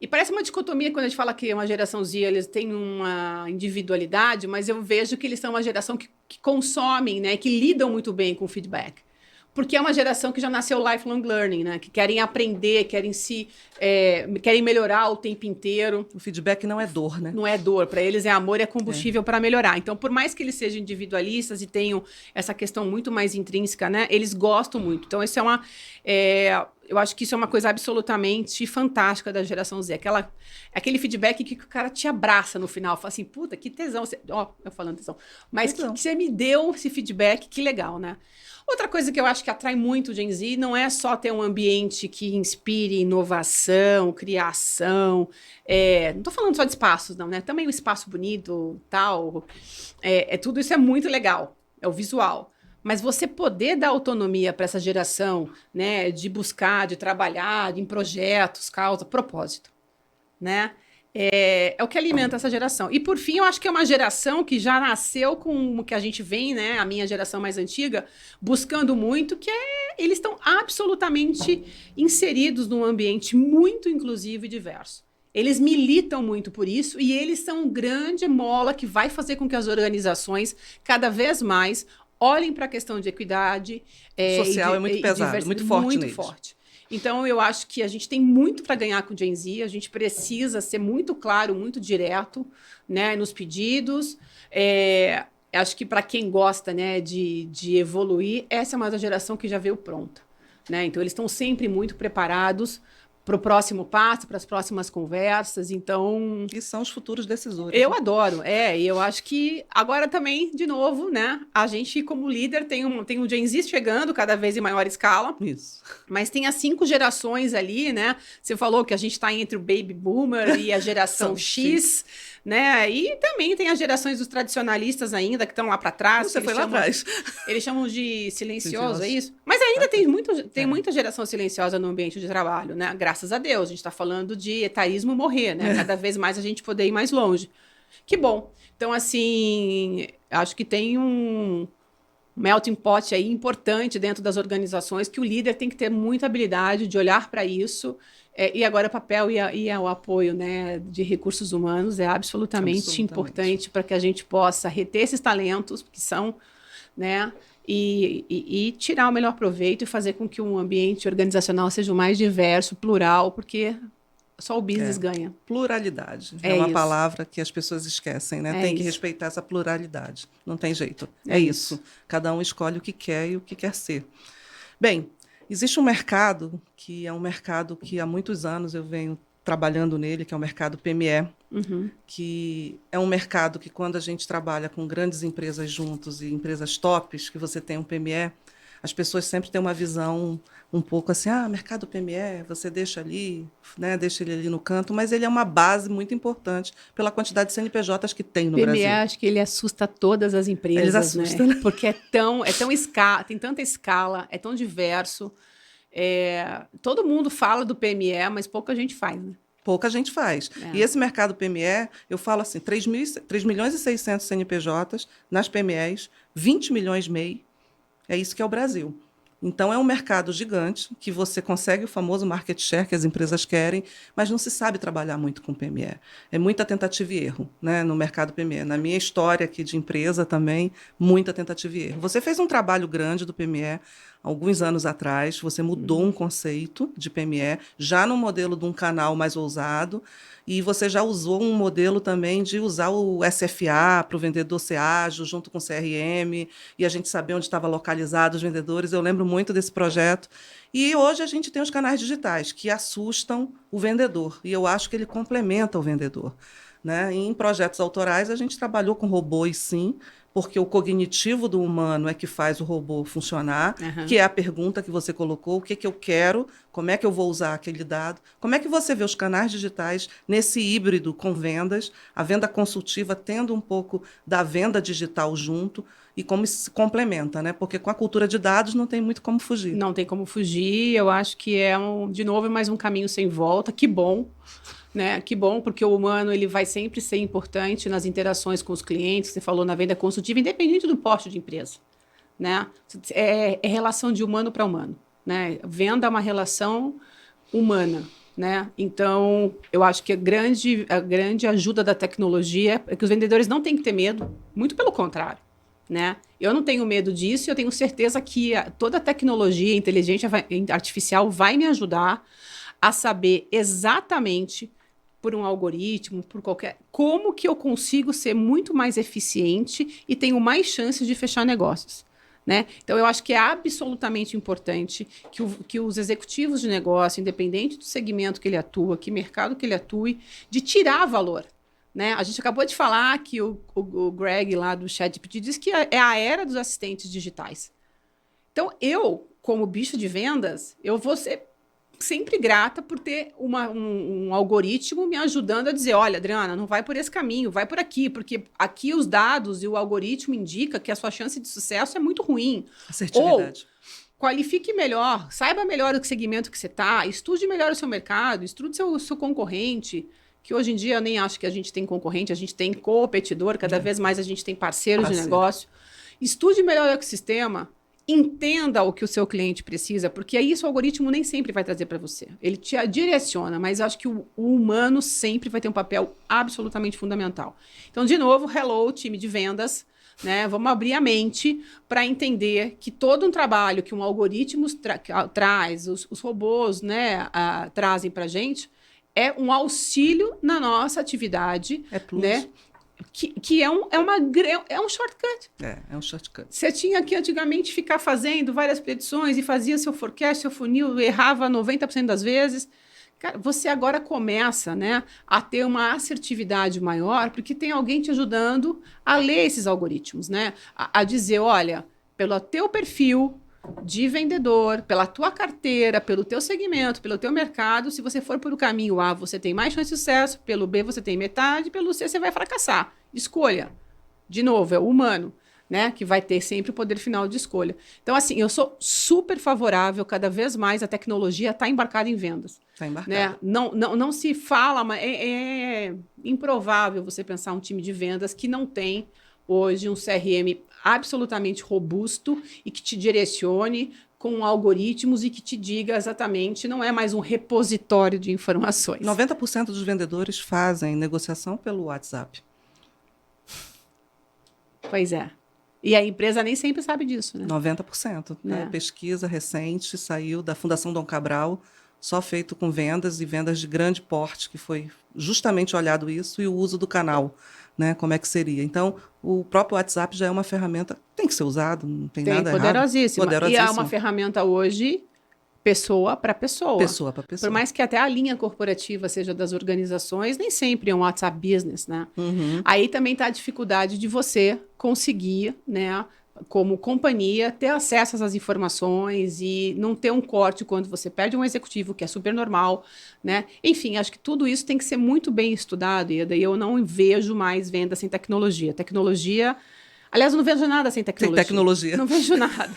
E parece uma dicotomia quando a gente fala que uma geração Z, eles têm uma individualidade, mas eu vejo que eles são uma geração que consomem, né, que lidam muito bem com feedback. Porque é uma geração que já nasceu lifelong learning, né, que querem aprender, querem melhorar o tempo inteiro. O feedback não é dor, né? Não é dor, para eles é amor e é combustível para melhorar. Então, por mais que eles sejam individualistas e tenham essa questão muito mais intrínseca, né, eles gostam muito. Então, isso eu acho que isso é uma coisa absolutamente fantástica da geração Z. Aquele feedback que o cara te abraça no final. Fala assim, puta, que tesão. Eu falando tesão. Mas que você me deu esse feedback, que legal, né? Outra coisa que eu acho que atrai muito o Gen Z não é só ter um ambiente que inspire inovação, criação. Não estou falando só de espaços, não, né? Também o espaço bonito, tal. Tudo isso é muito legal. É o visual. Mas você poder dar autonomia para essa geração, né, de buscar, de trabalhar em projetos, causa, propósito, né? É o que alimenta essa geração. E, por fim, eu acho que é uma geração que já nasceu com o que a gente vem, né, a minha geração mais antiga, buscando muito, eles estão absolutamente inseridos num ambiente muito inclusivo e diverso. Eles militam muito por isso e eles são um grande mola que vai fazer com que as organizações, cada vez mais, olhem para a questão de equidade. Social é muito pesado, muito forte muito neles. Forte. Então, eu acho que a gente tem muito para ganhar com o Gen Z, a gente precisa ser muito claro, muito direto, né, nos pedidos. Acho que para quem gosta, né, de evoluir, essa é uma geração que já veio pronta, né? Então, eles estão sempre muito preparados para o próximo passo, para as próximas conversas, então... E são os futuros decisores. Eu adoro, e eu acho que agora também, de novo, né, a gente como líder tem um Gen Z chegando cada vez em maior escala. Isso. Mas tem as 5 gerações ali, né, você falou que a gente está entre o Baby Boomer e a geração X, né, e também tem as gerações dos tradicionalistas ainda, que estão lá para trás. Você foi lá atrás. Eles chamam de silencioso, é isso? Mas ainda tem muita geração silenciosa no ambiente de trabalho, né? Graças a Deus, a gente está falando de etarismo morrer, né? Cada vez mais a gente poder ir mais longe. Que bom. Então, assim, acho que tem um melting pot aí importante dentro das organizações que o líder tem que ter muita habilidade de olhar para isso. E agora o papel e o apoio, né, de recursos humanos é absolutamente importante para que a gente possa reter esses talentos que são, né, e tirar o melhor proveito e fazer com que um ambiente organizacional seja o mais diverso, plural, porque só o business ganha. Pluralidade. É uma palavra que as pessoas esquecem, né? Tem que respeitar essa pluralidade. Não tem jeito. É isso. Cada um escolhe o que quer e o que quer ser. Bem, existe um mercado que é um mercado que há muitos anos eu venho trabalhando nele, que é o mercado PME, que é um mercado que quando a gente trabalha com grandes empresas juntos e empresas tops, que você tem um PME, As pessoas sempre têm uma visão um pouco assim, mercado PME, você deixa ali, né, deixa ele ali no canto, mas ele é uma base muito importante pela quantidade de CNPJs que tem no PME, Brasil. acho que ele assusta todas as empresas, Eles assustam, né? Porque tem tanta escala, é tão diverso. Todo mundo fala do PME, mas pouca gente faz, né? Pouca gente faz. E esse mercado PME, eu falo assim, 3 milhões e 600 CNPJs nas PMEs, 20 milhões MEI, é isso que é o Brasil. Então, é um mercado gigante que você consegue o famoso market share que as empresas querem, mas não se sabe trabalhar muito com PME. É muita tentativa e erro, né, no mercado PME. Na minha história aqui de empresa também, muita tentativa e erro. Você fez um trabalho grande do PME alguns anos atrás, você mudou um conceito de PME, já no modelo de um canal mais ousado, e você já usou um modelo também de usar o SFA para o vendedor ser ágil, junto com o CRM, e a gente saber onde estava localizado os vendedores. Eu lembro muito desse projeto. E hoje a gente tem os canais digitais, que assustam o vendedor, e eu acho que ele complementa o vendedor. Né? Em projetos autorais, a gente trabalhou com robôs, sim, porque o cognitivo do humano é que faz o robô funcionar, que é a pergunta que você colocou, o que, que eu quero, como é que eu vou usar aquele dado, como é que você vê os canais digitais nesse híbrido com vendas, a venda consultiva tendo um pouco da venda digital junto, e como isso se complementa, né? Porque com a cultura de dados não tem muito como fugir. Não tem como fugir, eu acho que de novo, mais um caminho sem volta, que bom. Né? Que bom, porque o humano ele vai sempre ser importante nas interações com os clientes, você falou na venda consultiva, independente do porte de empresa. Né? É relação de humano para humano. Né? Venda é uma relação humana. Né? Então, eu acho que a grande ajuda da tecnologia é que os vendedores não têm que ter medo, muito pelo contrário. Né? Eu não tenho medo disso, eu tenho certeza que toda a tecnologia, a inteligência artificial vai me ajudar a saber exatamente por um algoritmo, como que eu consigo ser muito mais eficiente e tenho mais chances de fechar negócios. Né? Então, eu acho que é absolutamente importante que os executivos de negócio, independente do segmento que ele atua, que mercado que ele atue, de tirar valor. Né? A gente acabou de falar que o Greg lá do ChatGPT disse que é a era dos assistentes digitais. Então, eu, como bicho de vendas, eu vou ser sempre grata por ter um algoritmo me ajudando a dizer, olha, Adriana, não vai por esse caminho, vai por aqui, porque aqui os dados e o algoritmo indicam que a sua chance de sucesso é muito ruim. Assertividade. Ou qualifique melhor, saiba melhor o segmento que você está, estude melhor o seu mercado, estude o seu concorrente, que hoje em dia eu nem acho que a gente tem concorrente, a gente tem competidor, cada vez mais a gente tem parceiros de negócio. Estude melhor o ecossistema, entenda o que o seu cliente precisa, porque aí o algoritmo nem sempre vai trazer para você. Ele te direciona, mas eu acho que o humano sempre vai ter um papel absolutamente fundamental. Então, de novo, hello, time de vendas, né? Vamos abrir a mente para entender que todo um trabalho que um algoritmo traz, os robôs, né, trazem para a gente, é um auxílio na nossa atividade, É plus. Né? Que é um shortcut. É um shortcut. Você tinha que antigamente ficar fazendo várias predições e fazia seu forecast, seu funil, errava 90% das vezes. Cara, você agora começa, né, a ter uma assertividade maior, porque tem alguém te ajudando a ler esses algoritmos, né? A dizer, olha, pelo teu perfil de vendedor, pela tua carteira, pelo teu segmento, pelo teu mercado, se você for por o caminho A, você tem mais chance de sucesso, pelo B você tem metade, pelo C você vai fracassar. Escolha. De novo, é o humano, né, que vai ter sempre o poder final de escolha. Então, assim, eu sou super favorável, cada vez mais a tecnologia está embarcada em vendas. Está embarcada. Né? Não se fala, mas é improvável você pensar um time de vendas que não tem hoje um CRM absolutamente robusto e que te direcione com algoritmos e que te diga exatamente, não é mais um repositório de informações. 90% dos vendedores fazem negociação pelo WhatsApp. Pois é. E a empresa nem sempre sabe disso, né? 90%. Né? Pesquisa recente saiu da Fundação Dom Cabral, só feito com vendas e vendas de grande porte, que foi justamente olhado isso, e o uso do canal. Né, como é que seria? Então, o próprio WhatsApp já é uma ferramenta, tem que ser usado, não tem nada errado. Poderosíssima. E é uma ferramenta hoje pessoa para pessoa. Pessoa para pessoa. Por mais que até a linha corporativa seja das organizações, nem sempre é um WhatsApp Business, né? Aí também está a dificuldade de você conseguir, né, como companhia, ter acesso a essas informações e não ter um corte quando você perde um executivo, que é super normal, né? Enfim, acho que tudo isso tem que ser muito bem estudado e daí eu não vejo mais venda sem tecnologia. Tecnologia... Aliás, eu não vejo nada sem tecnologia. Sem tecnologia. Não vejo nada.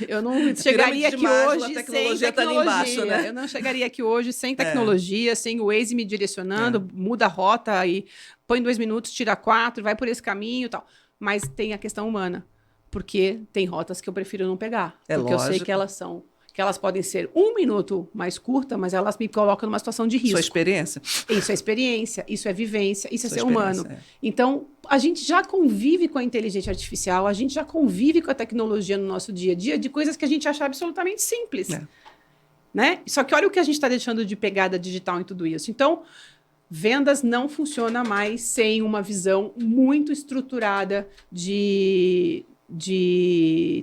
Eu não chegaria aqui hoje sem tecnologia. Tá ali embaixo, né? Eu não chegaria aqui hoje sem tecnologia, sem o Waze me direcionando, muda a rota e põe 2 minutos, tira 4, vai por esse caminho e tal. Mas tem a questão humana, porque tem rotas que eu prefiro não pegar. Porque eu sei que elas podem ser 1 minuto mais curta, mas elas me colocam numa situação de risco. Sua experiência? Isso é experiência, isso é vivência, isso é ser humano. Então, a gente já convive com a inteligência artificial, a gente já convive com a tecnologia no nosso dia a dia, de coisas que a gente acha absolutamente simples. Né? Só que olha o que a gente está deixando de pegada digital em tudo isso. Então, vendas não funciona mais sem uma visão muito estruturada de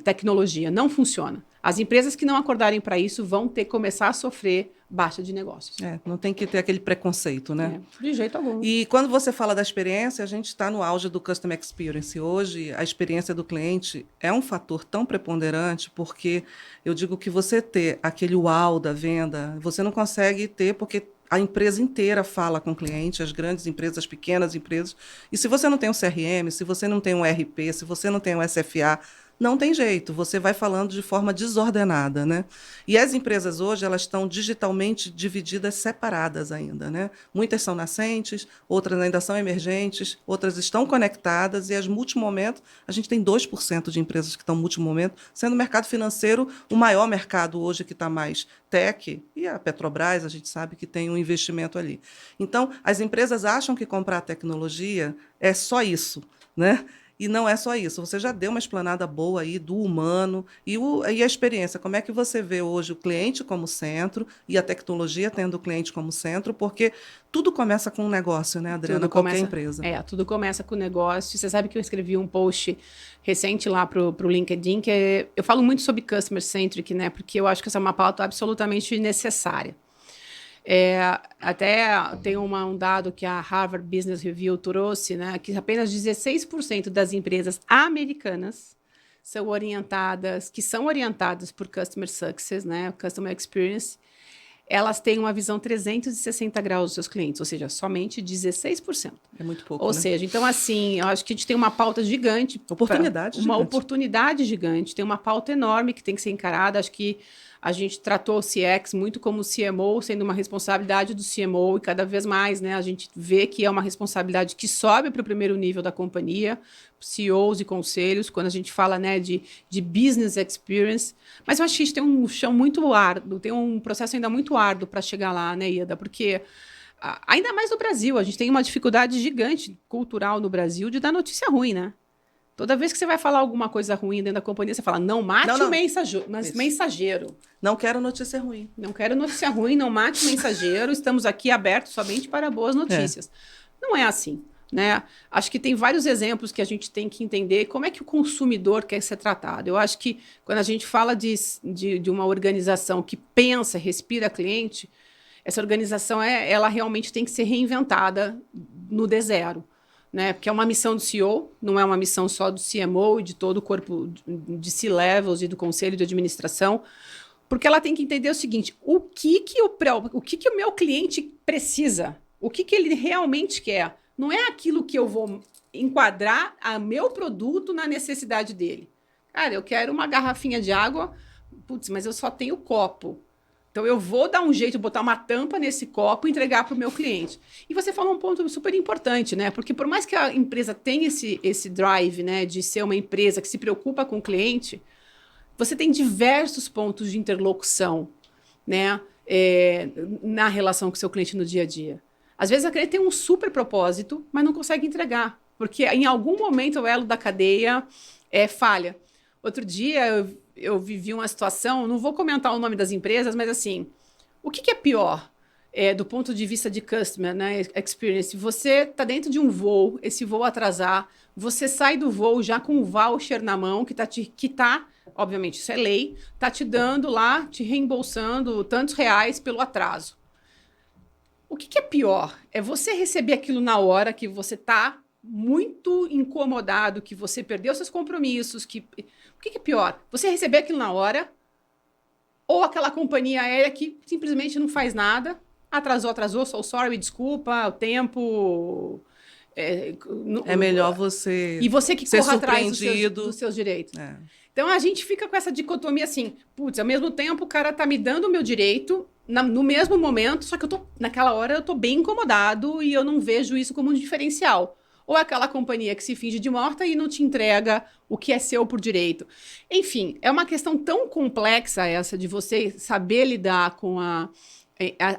tecnologia. Não funciona. As empresas que não acordarem para isso vão ter que começar a sofrer baixa de negócios. Não tem que ter aquele preconceito, né? De jeito algum. E quando você fala da experiência, a gente está no auge do Customer Experience. Hoje, a experiência do cliente é um fator tão preponderante, porque eu digo que você ter aquele uau da venda, você não consegue ter porque a empresa inteira fala com o cliente, as grandes empresas, as pequenas empresas. E se você não tem um CRM, se você não tem um ERP, se você não tem um SFA, não tem jeito, você vai falando de forma desordenada, né? E as empresas hoje, elas estão digitalmente divididas, separadas ainda, né? Muitas são nascentes, outras ainda são emergentes, outras estão conectadas, e as multimomentos, a gente tem 2% de empresas que estão multimomento, sendo o mercado financeiro o maior mercado hoje que está mais tech, e a Petrobras, a gente sabe que tem um investimento ali. Então, as empresas acham que comprar tecnologia é só isso, né? E não é só isso, você já deu uma explanada boa aí do humano e a experiência. Como é que você vê hoje o cliente como centro e a tecnologia tendo o cliente como centro? Porque tudo começa com um negócio, né, Adriana? Qualquer empresa. Tudo começa com o negócio. Você sabe que eu escrevi um post recente lá para o LinkedIn, que eu falo muito sobre Customer Centric, né? Porque eu acho que essa é uma pauta absolutamente necessária. Até tem um dado que a Harvard Business Review trouxe, né, que apenas 16% das empresas americanas são orientadas por Customer Success, né, Customer Experience. Elas têm uma visão 360 graus dos seus clientes, ou seja, somente 16%. É muito pouco, Ou seja, então assim, eu acho que a gente tem uma pauta gigante. Uma oportunidade gigante, tem uma pauta enorme que tem que ser encarada. Acho que a gente tratou o CX muito como CMO, sendo uma responsabilidade do CMO, e cada vez mais, né, a gente vê que é uma responsabilidade que sobe para o primeiro nível da companhia, CEOs e conselhos, quando a gente fala, né, de business experience. Mas eu acho que a gente tem um chão muito árduo, tem um processo ainda muito árduo para chegar lá, né, Ieda? Porque, ainda mais no Brasil, a gente tem uma dificuldade gigante cultural no Brasil de dar notícia ruim, né? Toda vez que você vai falar alguma coisa ruim dentro da companhia, você fala, não mate o mensageiro. Não quero notícia ruim. Não quero notícia ruim, não mate o mensageiro, estamos aqui abertos somente para boas notícias. Não é assim, né? Acho que tem vários exemplos que a gente tem que entender como é que o consumidor quer ser tratado. Eu acho que quando a gente fala de uma organização que pensa, respira cliente, essa organização ela realmente tem que ser reinventada no D0. Né? Porque é uma missão do CEO, não é uma missão só do CMO e de todo o corpo de C-levels e do conselho de administração, porque ela tem que entender o seguinte, o que o meu cliente precisa, o que ele realmente quer. Não é aquilo que eu vou enquadrar a meu produto na necessidade dele. Cara, eu quero uma garrafinha de água, putz, mas eu só tenho copo. Então, eu vou dar um jeito, botar uma tampa nesse copo e entregar para o meu cliente. E você falou um ponto super importante, né? Porque por mais que a empresa tenha esse drive, né, de ser uma empresa que se preocupa com o cliente, você tem diversos pontos de interlocução, né, na relação com o seu cliente no dia a dia. Às vezes, a cliente tem um super propósito, mas não consegue entregar, porque em algum momento o elo da cadeia falha. Outro dia, eu vivi uma situação, não vou comentar o nome das empresas, mas assim, o que é pior do ponto de vista de customer, né, experience? Você está dentro de um voo, esse voo atrasar, você sai do voo já com o voucher na mão, que tá obviamente isso é lei, está te dando lá, te reembolsando tantos reais pelo atraso. O que é pior? É você receber aquilo na hora que você está muito incomodado, que você perdeu seus compromissos. O que é pior? Você receber aquilo na hora ou aquela companhia aérea que simplesmente não faz nada, atrasou, so sorry, desculpa, o tempo... É melhor você e você que ser corra atrás surpreendido. dos seus direitos. É. Então, a gente fica com essa dicotomia assim, putz, ao mesmo tempo o cara tá me dando o meu direito no mesmo momento, só que naquela hora eu tô bem incomodado e eu não vejo isso como um diferencial. Ou é aquela companhia que se finge de morta e não te entrega o que é seu por direito. Enfim, é uma questão tão complexa essa de você saber lidar com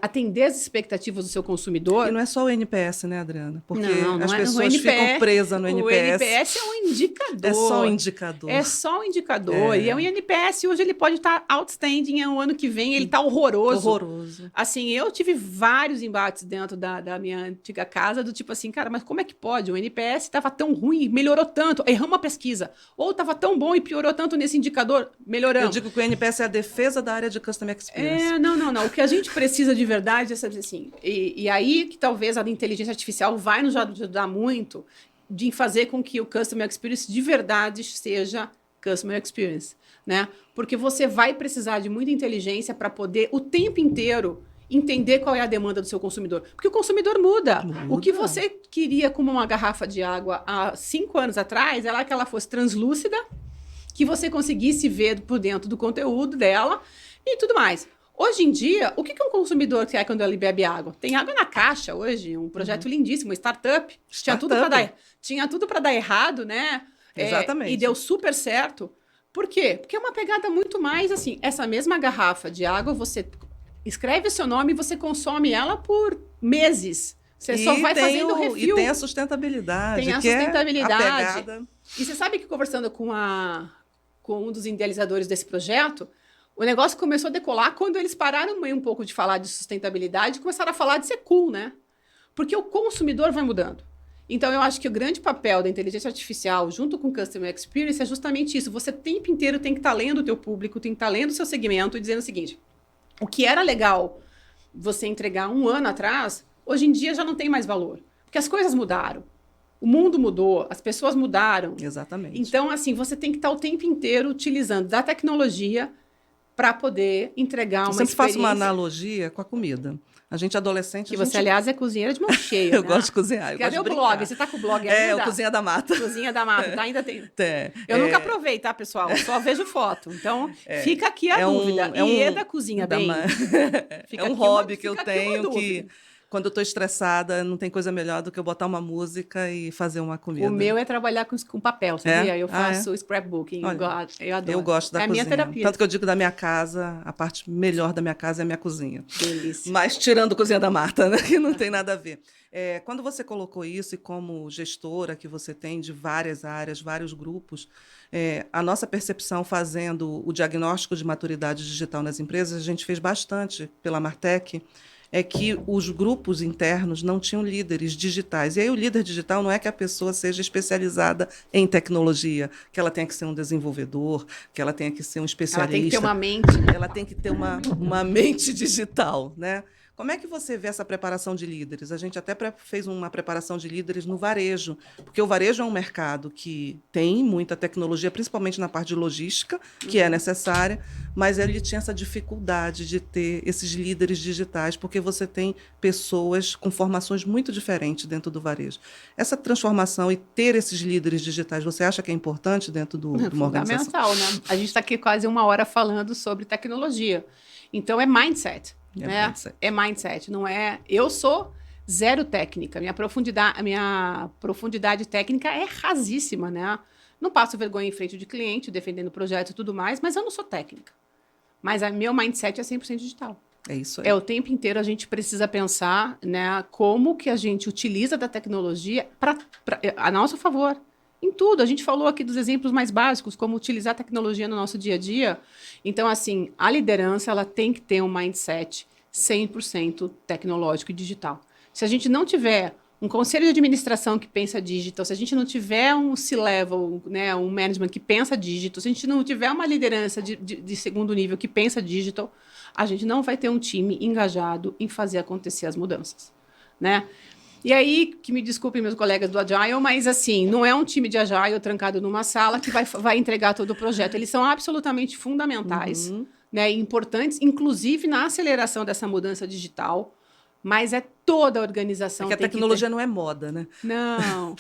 atender as expectativas do seu consumidor. E não é só o NPS, né, Adriana? Porque não as é, pessoas ficam presas no NPS. O NPS é um indicador. É só um indicador. É só um indicador. E o NPS hoje ele pode estar outstanding, o ano que vem ele está horroroso. Horroroso. Assim, eu tive vários embates dentro da minha antiga casa, do tipo assim, cara, mas como é que pode? O NPS estava tão ruim e melhorou tanto. Erramos uma pesquisa. Ou estava tão bom e piorou tanto nesse indicador, melhoramos. Eu digo que o NPS é a defesa da área de Customer Experience. Não. O que a gente precisa de verdade é saber assim. E aí que talvez a inteligência artificial vai nos ajudar muito de fazer com que o Customer Experience de verdade seja Customer Experience, né? Porque você vai precisar de muita inteligência para poder o tempo inteiro entender qual é a demanda do seu consumidor. Porque o consumidor muda. O que você queria como uma garrafa de água há 5 anos atrás era que ela fosse translúcida, que você conseguisse ver por dentro do conteúdo dela e tudo mais. Hoje em dia, o que um consumidor quer quando ele bebe água? Tem água na caixa hoje, um projeto lindíssimo, uma startup. Tinha tudo para dar errado, né? Exatamente. E deu super certo. Por quê? Porque é uma pegada muito mais assim, essa mesma garrafa de água, você escreve o seu nome e você consome ela por meses. Você só vai fazendo refil. E tem a sustentabilidade. Tem a sustentabilidade. A pegada. E você sabe que conversando com um dos idealizadores desse projeto, o negócio começou a decolar quando eles pararam meio um pouco de falar de sustentabilidade e começaram a falar de ser cool, né? Porque o consumidor vai mudando. Então, eu acho que o grande papel da inteligência artificial, junto com o Customer Experience, é justamente isso. Você o tempo inteiro tem que estar lendo o teu público, tem que estar lendo o seu segmento e dizendo o seguinte, o que era legal você entregar 1 ano atrás, hoje em dia já não tem mais valor. Porque as coisas mudaram. O mundo mudou, as pessoas mudaram. Exatamente. Então, assim, você tem que estar o tempo inteiro utilizando da tecnologia para poder entregar uma experiência. Eu sempre faço uma analogia com a comida. A gente adolescente... Que você, aliás, é cozinheira de mão cheia, Eu gosto de cozinhar. Cadê o blog? Você tá com o blog ainda? O Cozinha da Mata. Cozinha da Mata, tá? Ainda tem. Eu nunca provei, tá, pessoal? Eu só vejo foto. Então, fica aqui a dúvida. E da cozinha bem? É um hobby que eu tenho que... Quando eu estou estressada, não tem coisa melhor do que eu botar uma música e fazer uma comida. O meu é trabalhar com papel, sabia? Eu faço scrapbooking. Olha, eu adoro. Eu gosto da cozinha. É a minha terapia. Tanto que eu digo da minha casa, a parte melhor da minha casa é a minha cozinha. Delícia. Mas tirando a Cozinha da Marta, né? Que não tem nada a ver. Quando você colocou isso e como gestora que você tem de várias áreas, vários grupos, a nossa percepção fazendo o diagnóstico de maturidade digital nas empresas, a gente fez bastante pela Martech, é que os grupos internos não tinham líderes digitais. E aí o líder digital não é que a pessoa seja especializada em tecnologia, que ela tenha que ser um desenvolvedor, que ela tenha que ser um especialista. Ela tem que ter uma mente. Ela tem que ter uma mente digital, né? Como é que você vê essa preparação de líderes? A gente até fez uma preparação de líderes no varejo, porque o varejo é um mercado que tem muita tecnologia, principalmente na parte de logística, que é necessária, mas ele tinha essa dificuldade de ter esses líderes digitais, porque você tem pessoas com formações muito diferentes dentro do varejo. Essa transformação e ter esses líderes digitais, você acha que é importante dentro de uma organização? Fundamental, né? A gente está aqui quase 1 hora falando sobre tecnologia. Então, é mindset. É mindset, não é... Eu sou zero técnica, minha profundidade técnica é rasíssima, né? Não passo vergonha em frente de cliente, defendendo projeto e tudo mais, mas eu não sou técnica. Mas meu mindset é 100% digital. É isso aí. O tempo inteiro a gente precisa pensar, né, como que a gente utiliza da tecnologia a nosso favor. Em tudo. A gente falou aqui dos exemplos mais básicos, como utilizar a tecnologia no nosso dia a dia. Então, assim, a liderança ela tem que ter um mindset 100% tecnológico e digital. Se a gente não tiver um conselho de administração que pensa digital, se a gente não tiver um C-level, né, um management que pensa digital, se a gente não tiver uma liderança de segundo nível que pensa digital, a gente não vai ter um time engajado em fazer acontecer as mudanças, né? E aí, que me desculpem meus colegas do Agile, mas assim, não é um time de Agile trancado numa sala que vai entregar todo o projeto. Eles são absolutamente fundamentais, né, e importantes, inclusive na aceleração dessa mudança digital, mas é toda a organização. Porque a tecnologia não é moda, né? Não.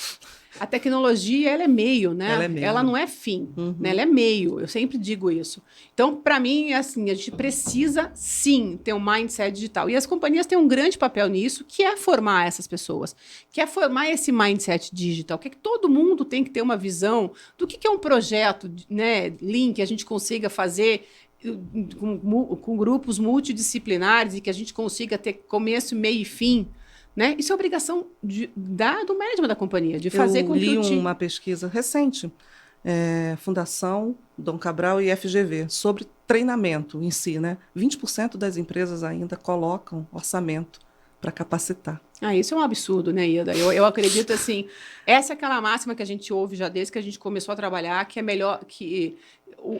A tecnologia, ela é meio, né? Ela é meio. Ela não é fim, né? Ela é meio. Eu sempre digo isso. Então, para mim, é assim, a gente precisa, sim, ter um mindset digital. E as companhias têm um grande papel nisso, que é formar essas pessoas, que é formar esse mindset digital, que é que todo mundo tem que ter uma visão do que é um projeto, né, Lean, que a gente consiga fazer com grupos multidisciplinares e que a gente consiga ter começo, meio e fim, né? Isso é obrigação do management da companhia, de fazer com que Eu li uma pesquisa recente, Fundação Dom Cabral e FGV, sobre treinamento em si, né? 20% das empresas ainda colocam orçamento para capacitar. Isso é um absurdo, né, Ida? Eu acredito assim, essa é aquela máxima que a gente ouve já desde que a gente começou a trabalhar, que é melhor que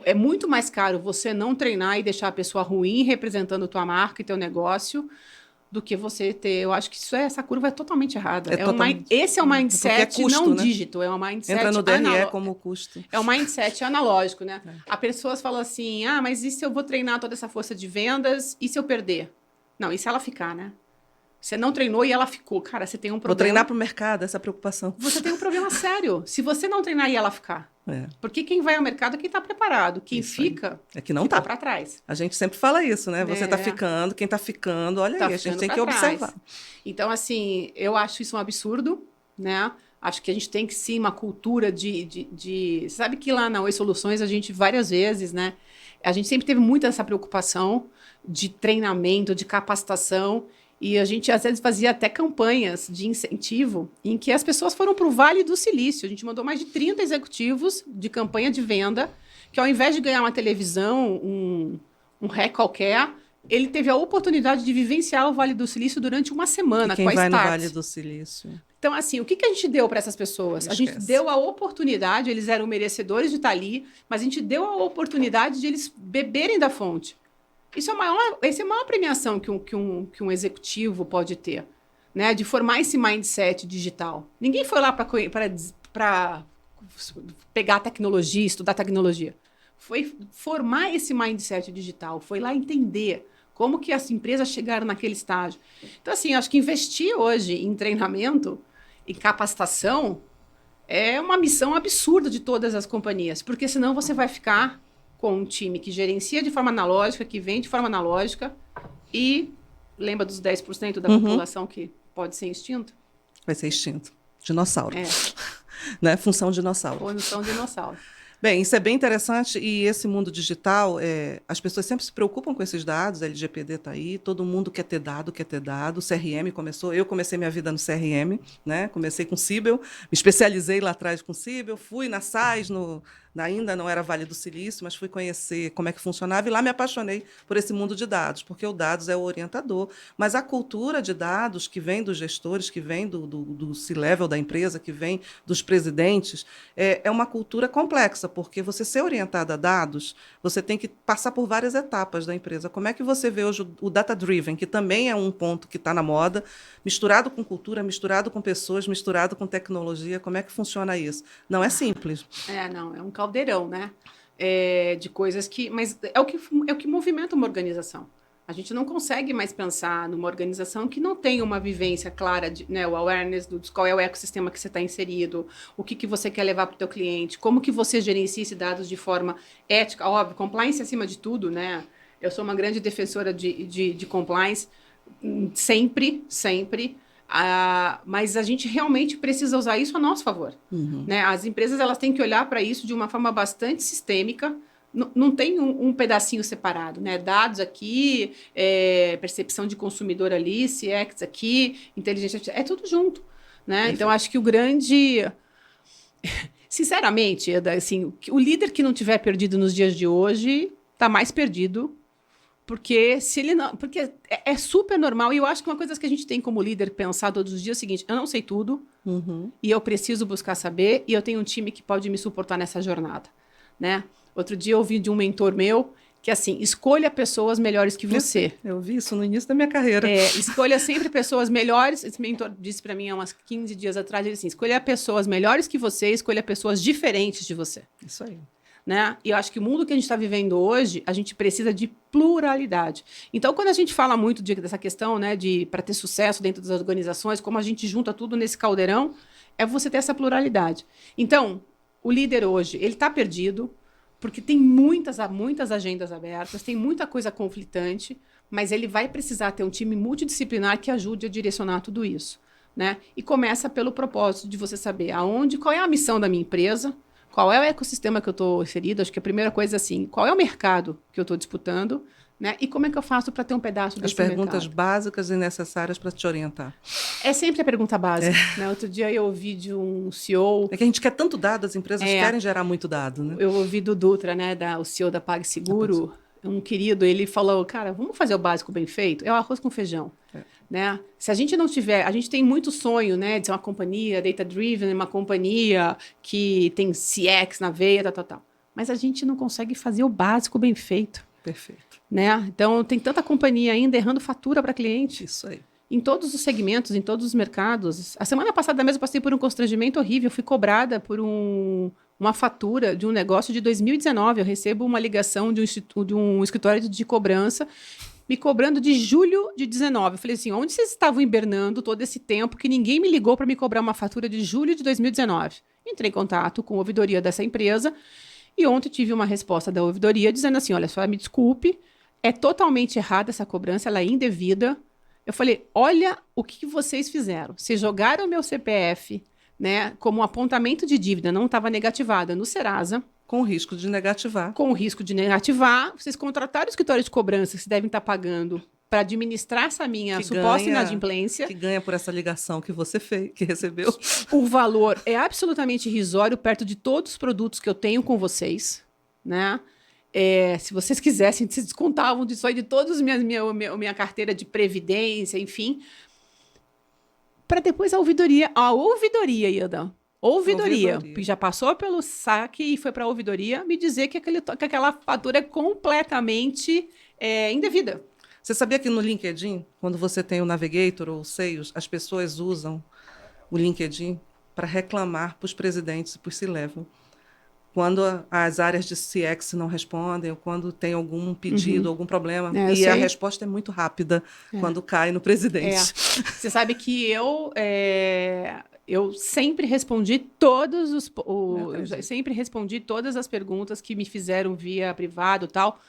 é muito mais caro você não treinar e deixar a pessoa ruim representando tua marca e teu negócio do que você ter. Eu acho que essa curva é totalmente errada. Esse é o mindset custo, não né? digital, é um mindset entra no DRE como custo. É um mindset analógico, né? As pessoas falam assim, mas e se eu vou treinar toda essa força de vendas e se eu perder? Não, e se ela ficar, né? Você não treinou e ela ficou. Cara, você tem um problema. Vou treinar para o mercado, essa preocupação. Você tem um problema sério. Se você não treinar e ela ficar. Porque quem vai ao mercado é quem está preparado. Quem isso fica, é que não tá para trás. A gente sempre fala isso, né? Você está ficando, quem está ficando, olha aí, a gente tem que observar. Então, assim, eu acho isso um absurdo, né? Acho que a gente tem que, sim, uma cultura de... Sabe que lá na Oi Soluções, a gente, várias vezes, né? A gente sempre teve muita essa preocupação de treinamento, de capacitação. E a gente, às vezes, fazia até campanhas de incentivo em que as pessoas foram para o Vale do Silício. A gente mandou mais de 30 executivos de campanha de venda, que ao invés de ganhar uma televisão, um REC qualquer, ele teve a oportunidade de vivenciar o Vale do Silício durante uma semana. E quem vai no Vale do Silício? Então, assim, o que a gente deu para essas pessoas? A gente deu a oportunidade, eles eram merecedores de estar ali, mas a gente deu a oportunidade de eles beberem da fonte. Essa é a maior premiação que um executivo pode ter, né? De formar esse mindset digital. Ninguém foi lá para pegar tecnologia, estudar tecnologia. Foi formar esse mindset digital, foi lá entender como que as empresas chegaram naquele estágio. Então, assim, acho que investir hoje em treinamento, em capacitação, é uma missão absurda de todas as companhias, porque senão você vai ficar com um time que gerencia de forma analógica, que vende de forma analógica e lembra dos 10% da população que pode ser extinto? Vai ser extinto. Dinossauro. Né? Função dinossauro. Função dinossauro. Bem, isso é bem interessante e esse mundo digital, as pessoas sempre se preocupam com esses dados, a LGPD está aí, todo mundo quer ter dado, o CRM começou, eu comecei minha vida no CRM, né? Comecei com Siebel, me especializei lá atrás com Siebel, fui na SAS, ainda não era Vale do Silício, mas fui conhecer como é que funcionava e lá me apaixonei por esse mundo de dados, porque o dados é o orientador, mas a cultura de dados que vem dos gestores, que vem do C-level da empresa, que vem dos presidentes, é uma cultura complexa, porque você ser orientado a dados, você tem que passar por várias etapas da empresa. Como é que você vê hoje o data-driven, que também é um ponto que está na moda, misturado com cultura, misturado com pessoas, misturado com tecnologia, como é que funciona isso? Não é simples. Não, é um caldeirão, né? De coisas que... Mas é o que movimenta uma organização. A gente não consegue mais pensar numa organização que não tem uma vivência clara, né, o awareness de qual é o ecossistema que você está inserido, o que você quer levar para o teu cliente, como que você gerencia esses dados de forma ética, óbvio, compliance acima de tudo, né? Eu sou uma grande defensora de compliance, sempre, mas a gente realmente precisa usar isso a nosso favor. Né? As empresas elas têm que olhar para isso de uma forma bastante sistêmica. Não tem um pedacinho separado, né? Dados aqui, percepção de consumidor ali, CX aqui, inteligência artificial, é tudo junto, né? Então, acho que o grande... Sinceramente, assim, o líder que não tiver perdido nos dias de hoje está mais perdido Porque se ele não. Porque é super normal. E eu acho que uma coisa que a gente tem como líder pensar todos os dias é o seguinte: eu não sei tudo, e eu preciso buscar saber, e eu tenho um time que pode me suportar nessa jornada. Né? Outro dia eu ouvi de um mentor meu que assim, escolha pessoas melhores que você. Eu vi isso no início da minha carreira. Escolha sempre pessoas melhores. Esse mentor disse para mim há umas 15 dias atrás, ele disse assim, escolha pessoas melhores que você, escolha pessoas diferentes de você. Isso aí. Né? E eu acho que o mundo que a gente está vivendo hoje, a gente precisa de pluralidade. Então, quando a gente fala muito dessa questão, né, de para ter sucesso dentro das organizações, como a gente junta tudo nesse caldeirão, é você ter essa pluralidade. Então, o líder hoje, ele está perdido, porque tem muitas agendas abertas, tem muita coisa conflitante, mas ele vai precisar ter um time multidisciplinar que ajude a direcionar tudo isso. Né? E começa pelo propósito de você saber qual é a missão da minha empresa, qual é o ecossistema que eu estou inserido. Acho que a primeira coisa é assim, qual é o mercado que eu estou disputando, né? E como é que eu faço para ter um pedaço desse mercado? As perguntas básicas e necessárias para te orientar. É sempre a pergunta básica. Né? Outro dia eu ouvi de um CEO... É que a gente quer tanto dado, as empresas querem gerar muito dado. Né? Eu ouvi do Dutra, né, o CEO da PagSeguro, um querido, ele falou, cara, vamos fazer o básico bem feito? É o arroz com feijão. Né? Se a gente não tiver... A gente tem muito sonho, né, de ser uma companhia data-driven, uma companhia que tem CX na veia, tal. Mas a gente não consegue fazer o básico bem feito. Perfeito. Né? Então, tem tanta companhia ainda errando fatura para cliente. Isso aí. Em todos os segmentos, em todos os mercados. A semana passada mesmo passei por um constrangimento horrível. Fui cobrada por uma fatura de um negócio de 2019. Eu recebo uma ligação de um escritório de cobrança me cobrando de julho de 19. Eu falei assim, onde vocês estavam hibernando todo esse tempo que ninguém me ligou para me cobrar uma fatura de julho de 2019? Entrei em contato com a ouvidoria dessa empresa e ontem tive uma resposta da ouvidoria dizendo assim, olha, só me desculpe, é totalmente errada essa cobrança, ela é indevida. Eu falei, olha o que vocês fizeram. Vocês jogaram o meu CPF, né, como um apontamento de dívida, não estava negativada no Serasa. Com o risco de negativar. Com o risco de negativar. Vocês contrataram o escritório de cobrança que devem estar pagando para administrar essa minha suposta inadimplência. Que ganha por essa ligação que você fez, que recebeu. O valor é absolutamente irrisório perto de todos os produtos que eu tenho com vocês, né? Se vocês quisessem, vocês descontavam disso aí de todos minha carteira de previdência, enfim. Para depois a ouvidoria, Ieda. Ouvidoria, que já passou pelo saque e foi para a ouvidoria, me dizer que aquela fatura é completamente indevida. Você sabia que no LinkedIn, quando você tem o Navigator ou o Sales, as pessoas usam o LinkedIn para reclamar para os presidentes e para os C-Level? Quando as áreas de CX não respondem, ou quando tem algum pedido, algum problema. E a resposta é muito rápida quando cai no presidente. Você sabe que eu sempre respondi sempre respondi todas as perguntas que me fizeram via privado e tal.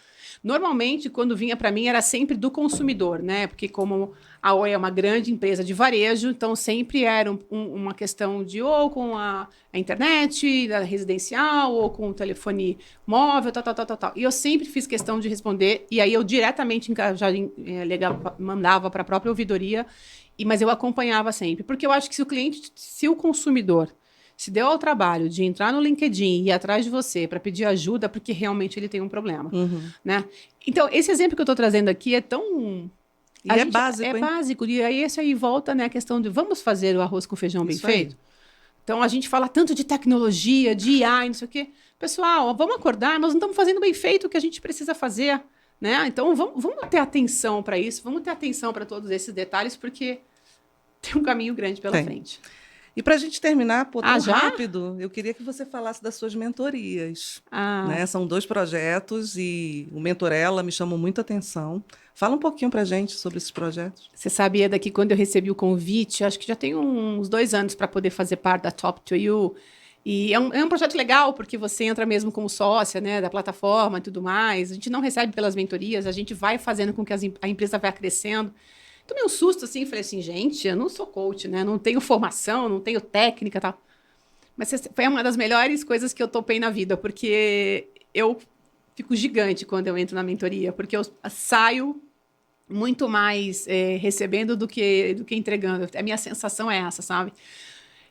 Normalmente, quando vinha para mim, era sempre do consumidor, né? Porque como a Oi é uma grande empresa de varejo, então sempre era uma questão de ou com a internet, da residencial, ou com o telefone móvel, tal. E eu sempre fiz questão de responder, e aí eu diretamente mandava para a própria ouvidoria, mas eu acompanhava sempre. Porque eu acho que se o consumidor se deu ao trabalho de entrar no LinkedIn e ir atrás de você para pedir ajuda, porque realmente ele tem um problema. Né? Então, esse exemplo que eu estou trazendo aqui é tão... básico, É básico. E aí, isso aí volta, né, a questão de vamos fazer o arroz com feijão bem feito? Então, a gente fala tanto de tecnologia, de AI, não sei o quê. Pessoal, vamos acordar, nós não estamos fazendo bem feito o que a gente precisa fazer. Né? Então, vamos ter atenção para isso, vamos ter atenção para todos esses detalhes, porque tem um caminho grande pela frente. E para a gente terminar, tão já? rápido, eu queria que você falasse das suas mentorias. Né? São 2 projetos e o Mentorella me chamou muita atenção. Fala um pouquinho para a gente sobre esses projetos. Você sabia daqui quando eu recebi o convite, acho que já tem uns 2 anos para poder fazer parte da Top to You. E é um projeto legal, porque você entra mesmo como sócia, né, da plataforma e tudo mais. A gente não recebe pelas mentorias, a gente vai fazendo com que a empresa vá crescendo. Tomei um susto, assim, falei assim, gente, eu não sou coach, né? Não tenho formação, não tenho técnica e tal. Mas foi uma das melhores coisas que eu topei na vida, porque eu fico gigante quando eu entro na mentoria, porque eu saio muito mais recebendo do que entregando. A minha sensação é essa, sabe?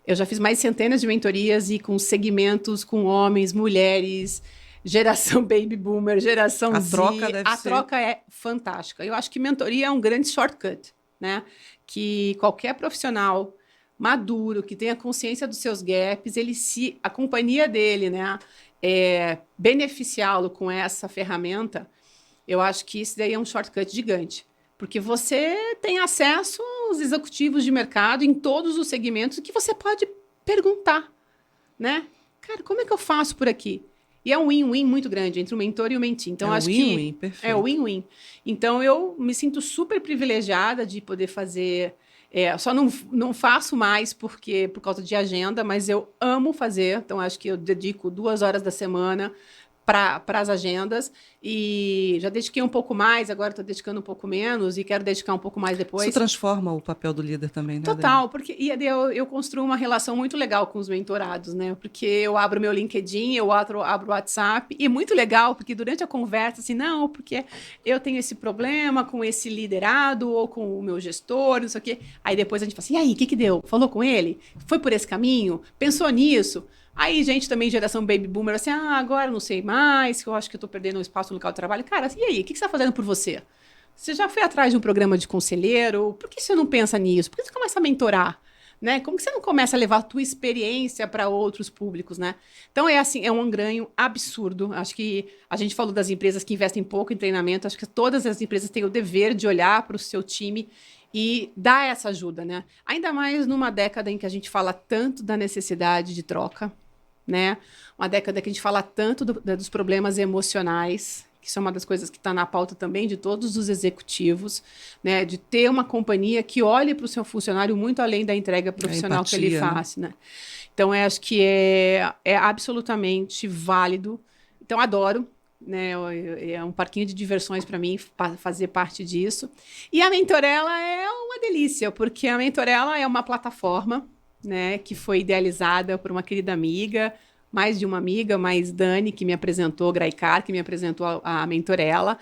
Eu já fiz mais centenas de mentorias e com segmentos, com homens, mulheres, geração baby boomer, geração A Z. troca deve A ser... troca é fantástica. Eu acho que mentoria é um grande shortcut, né? Que qualquer profissional maduro, que tenha consciência dos seus gaps, a companhia dele, né, beneficiá-lo com essa ferramenta, eu acho que isso daí é um shortcut gigante. Porque você tem acesso aos executivos de mercado em todos os segmentos que você pode perguntar, né? Cara, como é que eu faço por aqui? E é um win-win muito grande entre o mentor e o mentee. Então, acho win-win, que perfeito. é o win-win. Então, eu me sinto super privilegiada de poder fazer. Só não faço mais por causa de agenda, mas eu amo fazer. Então, acho que eu dedico 2 horas da semana para as agendas, e já dediquei um pouco mais, agora estou dedicando um pouco menos e quero dedicar um pouco mais depois. Isso transforma o papel do líder também, né? Total, porque eu construo uma relação muito legal com os mentorados, né? Porque eu abro meu LinkedIn, eu abro o WhatsApp, e é muito legal, porque durante a conversa, assim, não, porque eu tenho esse problema com esse liderado ou com o meu gestor, não sei o quê. Aí depois a gente fala assim, e aí, o que deu? Falou com ele? Foi por esse caminho? Pensou nisso? Aí, gente, também geração baby boomer, assim, agora não sei mais, que eu acho que eu tô perdendo um espaço no local de trabalho. Cara, e aí, o que você tá fazendo por você? Você já foi atrás de um programa de conselheiro? Por que você não pensa nisso? Por que você começa a mentorar? Né? Como que você não começa a levar a tua experiência para outros públicos, né? Então, assim, é um ganho absurdo. Acho que a gente falou das empresas que investem pouco em treinamento, acho que todas as empresas têm o dever de olhar para o seu time e dar essa ajuda, né? Ainda mais numa década em que a gente fala tanto da necessidade de troca, né? Uma década que a gente fala tanto dos problemas emocionais, que isso é uma das coisas que está na pauta também de todos os executivos, né? De ter uma companhia que olhe para o seu funcionário muito além da entrega profissional empatia, que ele faz, né? Então, acho que é absolutamente válido. Então, adoro, né? É um parquinho de diversões para mim fazer parte disso. E a Mentorella é uma delícia, porque a Mentorella é uma plataforma, né, que foi idealizada por uma querida amiga, mais de uma amiga, mais Dani, que me apresentou, Graicar, que me apresentou a Mentorella.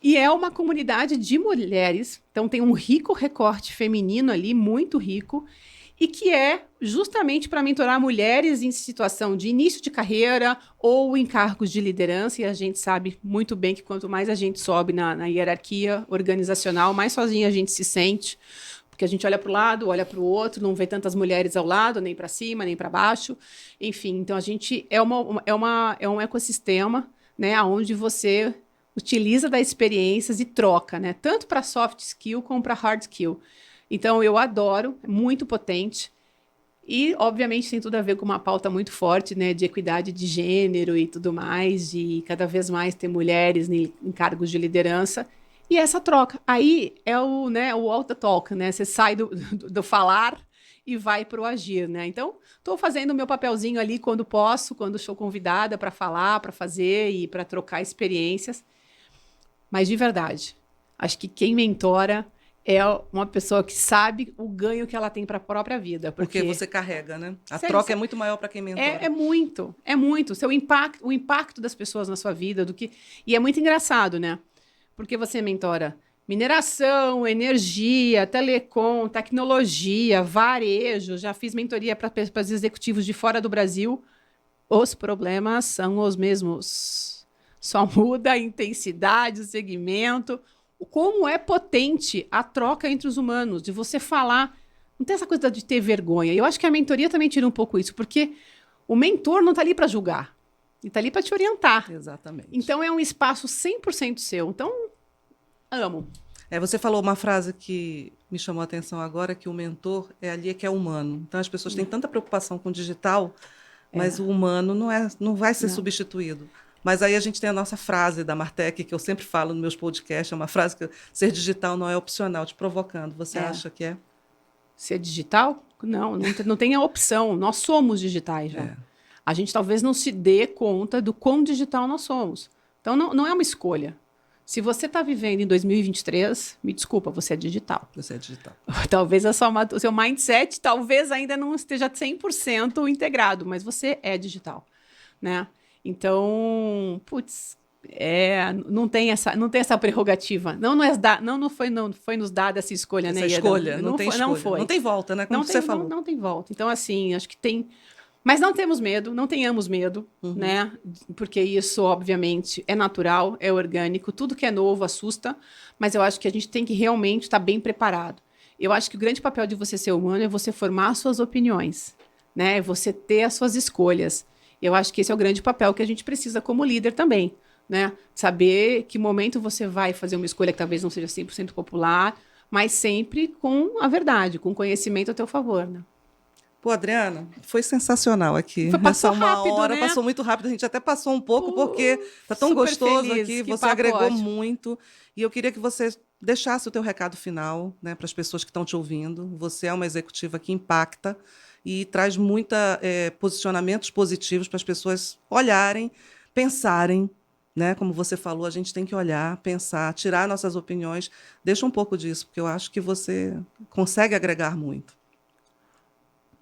E é uma comunidade de mulheres, então tem um rico recorte feminino ali, muito rico, e que é justamente para mentorar mulheres em situação de início de carreira ou em cargos de liderança, e a gente sabe muito bem que quanto mais a gente sobe na hierarquia organizacional, mais sozinha a gente se sente, porque a gente olha para o lado, olha para o outro, não vê tantas mulheres ao lado, nem para cima, nem para baixo. Enfim, então a gente é um ecossistema, né, onde você utiliza das experiências e troca, né, tanto para soft skill como para hard skill. Então eu adoro, é muito potente. E, obviamente, tem tudo a ver com uma pauta muito forte, né, de equidade de gênero e tudo mais, e cada vez mais ter mulheres em cargos de liderança. E essa troca. Aí é o walk the talk, né? Você sai do falar e vai para o agir, né? Então, estou fazendo o meu papelzinho ali quando posso, quando sou convidada para falar, para fazer e para trocar experiências. Mas, de verdade, acho que quem mentora é uma pessoa que sabe o ganho que ela tem para a própria vida. Porque você carrega, né? A troca é muito maior para quem mentora. É muito. O impacto das pessoas na sua vida, e é muito engraçado, né? Porque você mentora mineração, energia, telecom, tecnologia, varejo. Já fiz mentoria para os executivos de fora do Brasil. Os problemas são os mesmos. Só muda a intensidade, o segmento. Como é potente a troca entre os humanos, de você falar. Não tem essa coisa de ter vergonha. Eu acho que a mentoria também tira um pouco isso, porque o mentor não está ali para julgar. Ele está ali para te orientar. Exatamente. Então, é um espaço 100% seu. Então, amo. Você falou uma frase que me chamou a atenção agora, que o mentor que é humano. Então, as pessoas têm tanta preocupação com o digital, mas o humano não vai ser substituído. Mas aí a gente tem a nossa frase da Martech, que eu sempre falo nos meus podcasts, é uma frase que ser digital não é opcional, te provocando. Você acha que é? Ser digital? Não tem a opção. Nós somos digitais já. A gente talvez não se dê conta do quão digital nós somos. Então, não é uma escolha. Se você está vivendo em 2023, me desculpa, você é digital. Você é digital. Talvez o seu mindset talvez ainda não esteja 100% integrado, mas você é digital, né? Então, não tem essa prerrogativa. Não foi nos dada essa escolha, essa né? Escolha, não tem escolha. Não foi. Não tem volta, né? Como você falou. Não tem volta. Então, assim, acho que tem Mas não temos medo, não tenhamos medo, né? Porque isso, obviamente, é natural, é orgânico, tudo que é novo assusta, mas eu acho que a gente tem que realmente estar bem preparado. Eu acho que o grande papel de você ser humano é você formar as suas opiniões, né? É você ter as suas escolhas. Eu acho que esse é o grande papel que a gente precisa como líder também, né? Saber que momento você vai fazer uma escolha que talvez não seja 100% popular, mas sempre com a verdade, com conhecimento a teu favor, né? Pô, Adriana, foi sensacional aqui. Passou Essa uma rápido, hora né? passou muito rápido. A gente até passou um pouco, Pô, porque tá tão super gostoso feliz, aqui. que Você papo agregou ótimo. muito. E eu queria que você deixasse o teu recado final, né, para as pessoas que estão te ouvindo. Você é uma executiva que impacta e traz muita posicionamentos positivos para as pessoas olharem, pensarem. Né? Como você falou, a gente tem que olhar, pensar, tirar nossas opiniões. Deixa um pouco disso, porque eu acho que você consegue agregar muito.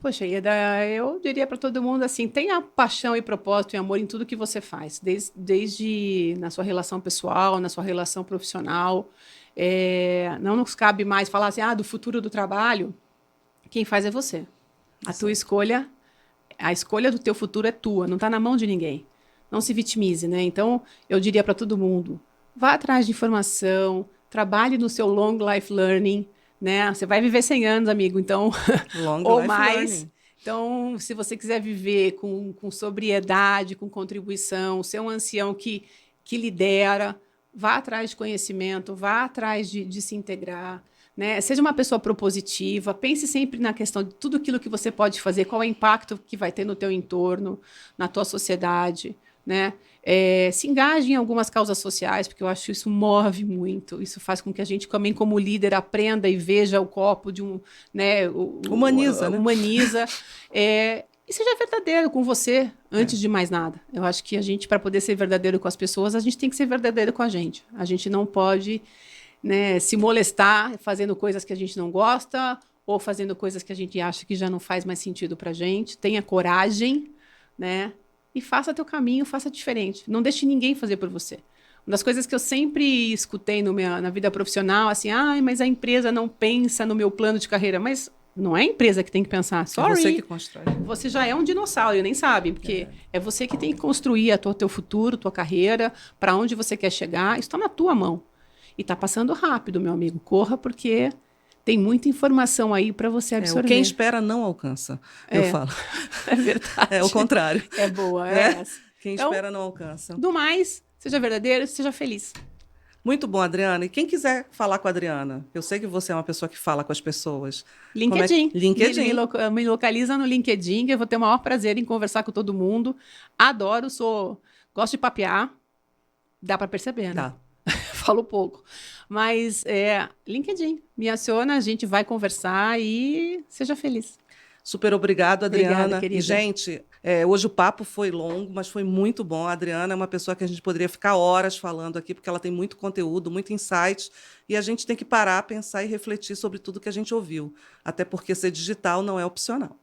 Poxa, Ieda, eu diria para todo mundo assim, tenha paixão e propósito e amor em tudo que você faz, desde na sua relação pessoal, na sua relação profissional. Não nos cabe mais falar assim, do futuro do trabalho. Quem faz é você. A tua escolha, a escolha do teu futuro é tua, não está na mão de ninguém. Não se vitimize, né? Então, eu diria para todo mundo, vá atrás de informação, trabalhe no seu long life learning, né? Você vai viver 100 anos, amigo, então, Long ou life mais. learning. Então, se você quiser viver com sobriedade, com contribuição, ser um ancião que lidera, vá atrás de conhecimento, vá atrás de se integrar, né? Seja uma pessoa propositiva, pense sempre na questão de tudo aquilo que você pode fazer, qual é o impacto que vai ter no teu entorno, na tua sociedade, né? Se engaje em algumas causas sociais, porque eu acho que isso move muito, isso faz com que a gente também, como líder, aprenda e veja o copo de um, né, Humaniza, né? humaniza, e seja verdadeiro com você, antes de mais nada. Eu acho que a gente, para poder ser verdadeiro com as pessoas, a gente tem que ser verdadeiro com a gente. A gente não pode, né, se molestar fazendo coisas que a gente não gosta ou fazendo coisas que a gente acha que já não faz mais sentido para a gente. Tenha coragem, né? E faça teu caminho, faça diferente. Não deixe ninguém fazer por você. Uma das coisas que eu sempre escutei na vida profissional, assim, mas a empresa não pensa no meu plano de carreira. Mas não é a empresa que tem que pensar. Sorry. É você que constrói. Você já é um dinossauro, nem sabe, porque é você que tem que construir teu futuro, tua carreira, para onde você quer chegar. Isso está na tua mão. E está passando rápido, meu amigo. Corra, porque tem muita informação aí para você absorver. Quem espera não alcança, eu falo. É verdade. É o contrário. É boa, né? essa. Quem Então, espera não alcança. do mais, seja verdadeiro, seja feliz. Muito bom, Adriana. E quem quiser falar com a Adriana, eu sei que você é uma pessoa que fala com as pessoas. LinkedIn. LinkedIn. Me localiza no LinkedIn, que eu vou ter o maior prazer em conversar com todo mundo. Adoro, gosto de papear. Dá para perceber, né? Dá. Falo pouco. Mas LinkedIn. Me aciona, a gente vai conversar e seja feliz. Super obrigado, Adriana. Obrigada, querida. E, gente, hoje o papo foi longo, mas foi muito bom. A Adriana é uma pessoa que a gente poderia ficar horas falando aqui, porque ela tem muito conteúdo, muito insight, e a gente tem que parar, pensar e refletir sobre tudo que a gente ouviu. Até porque ser digital não é opcional.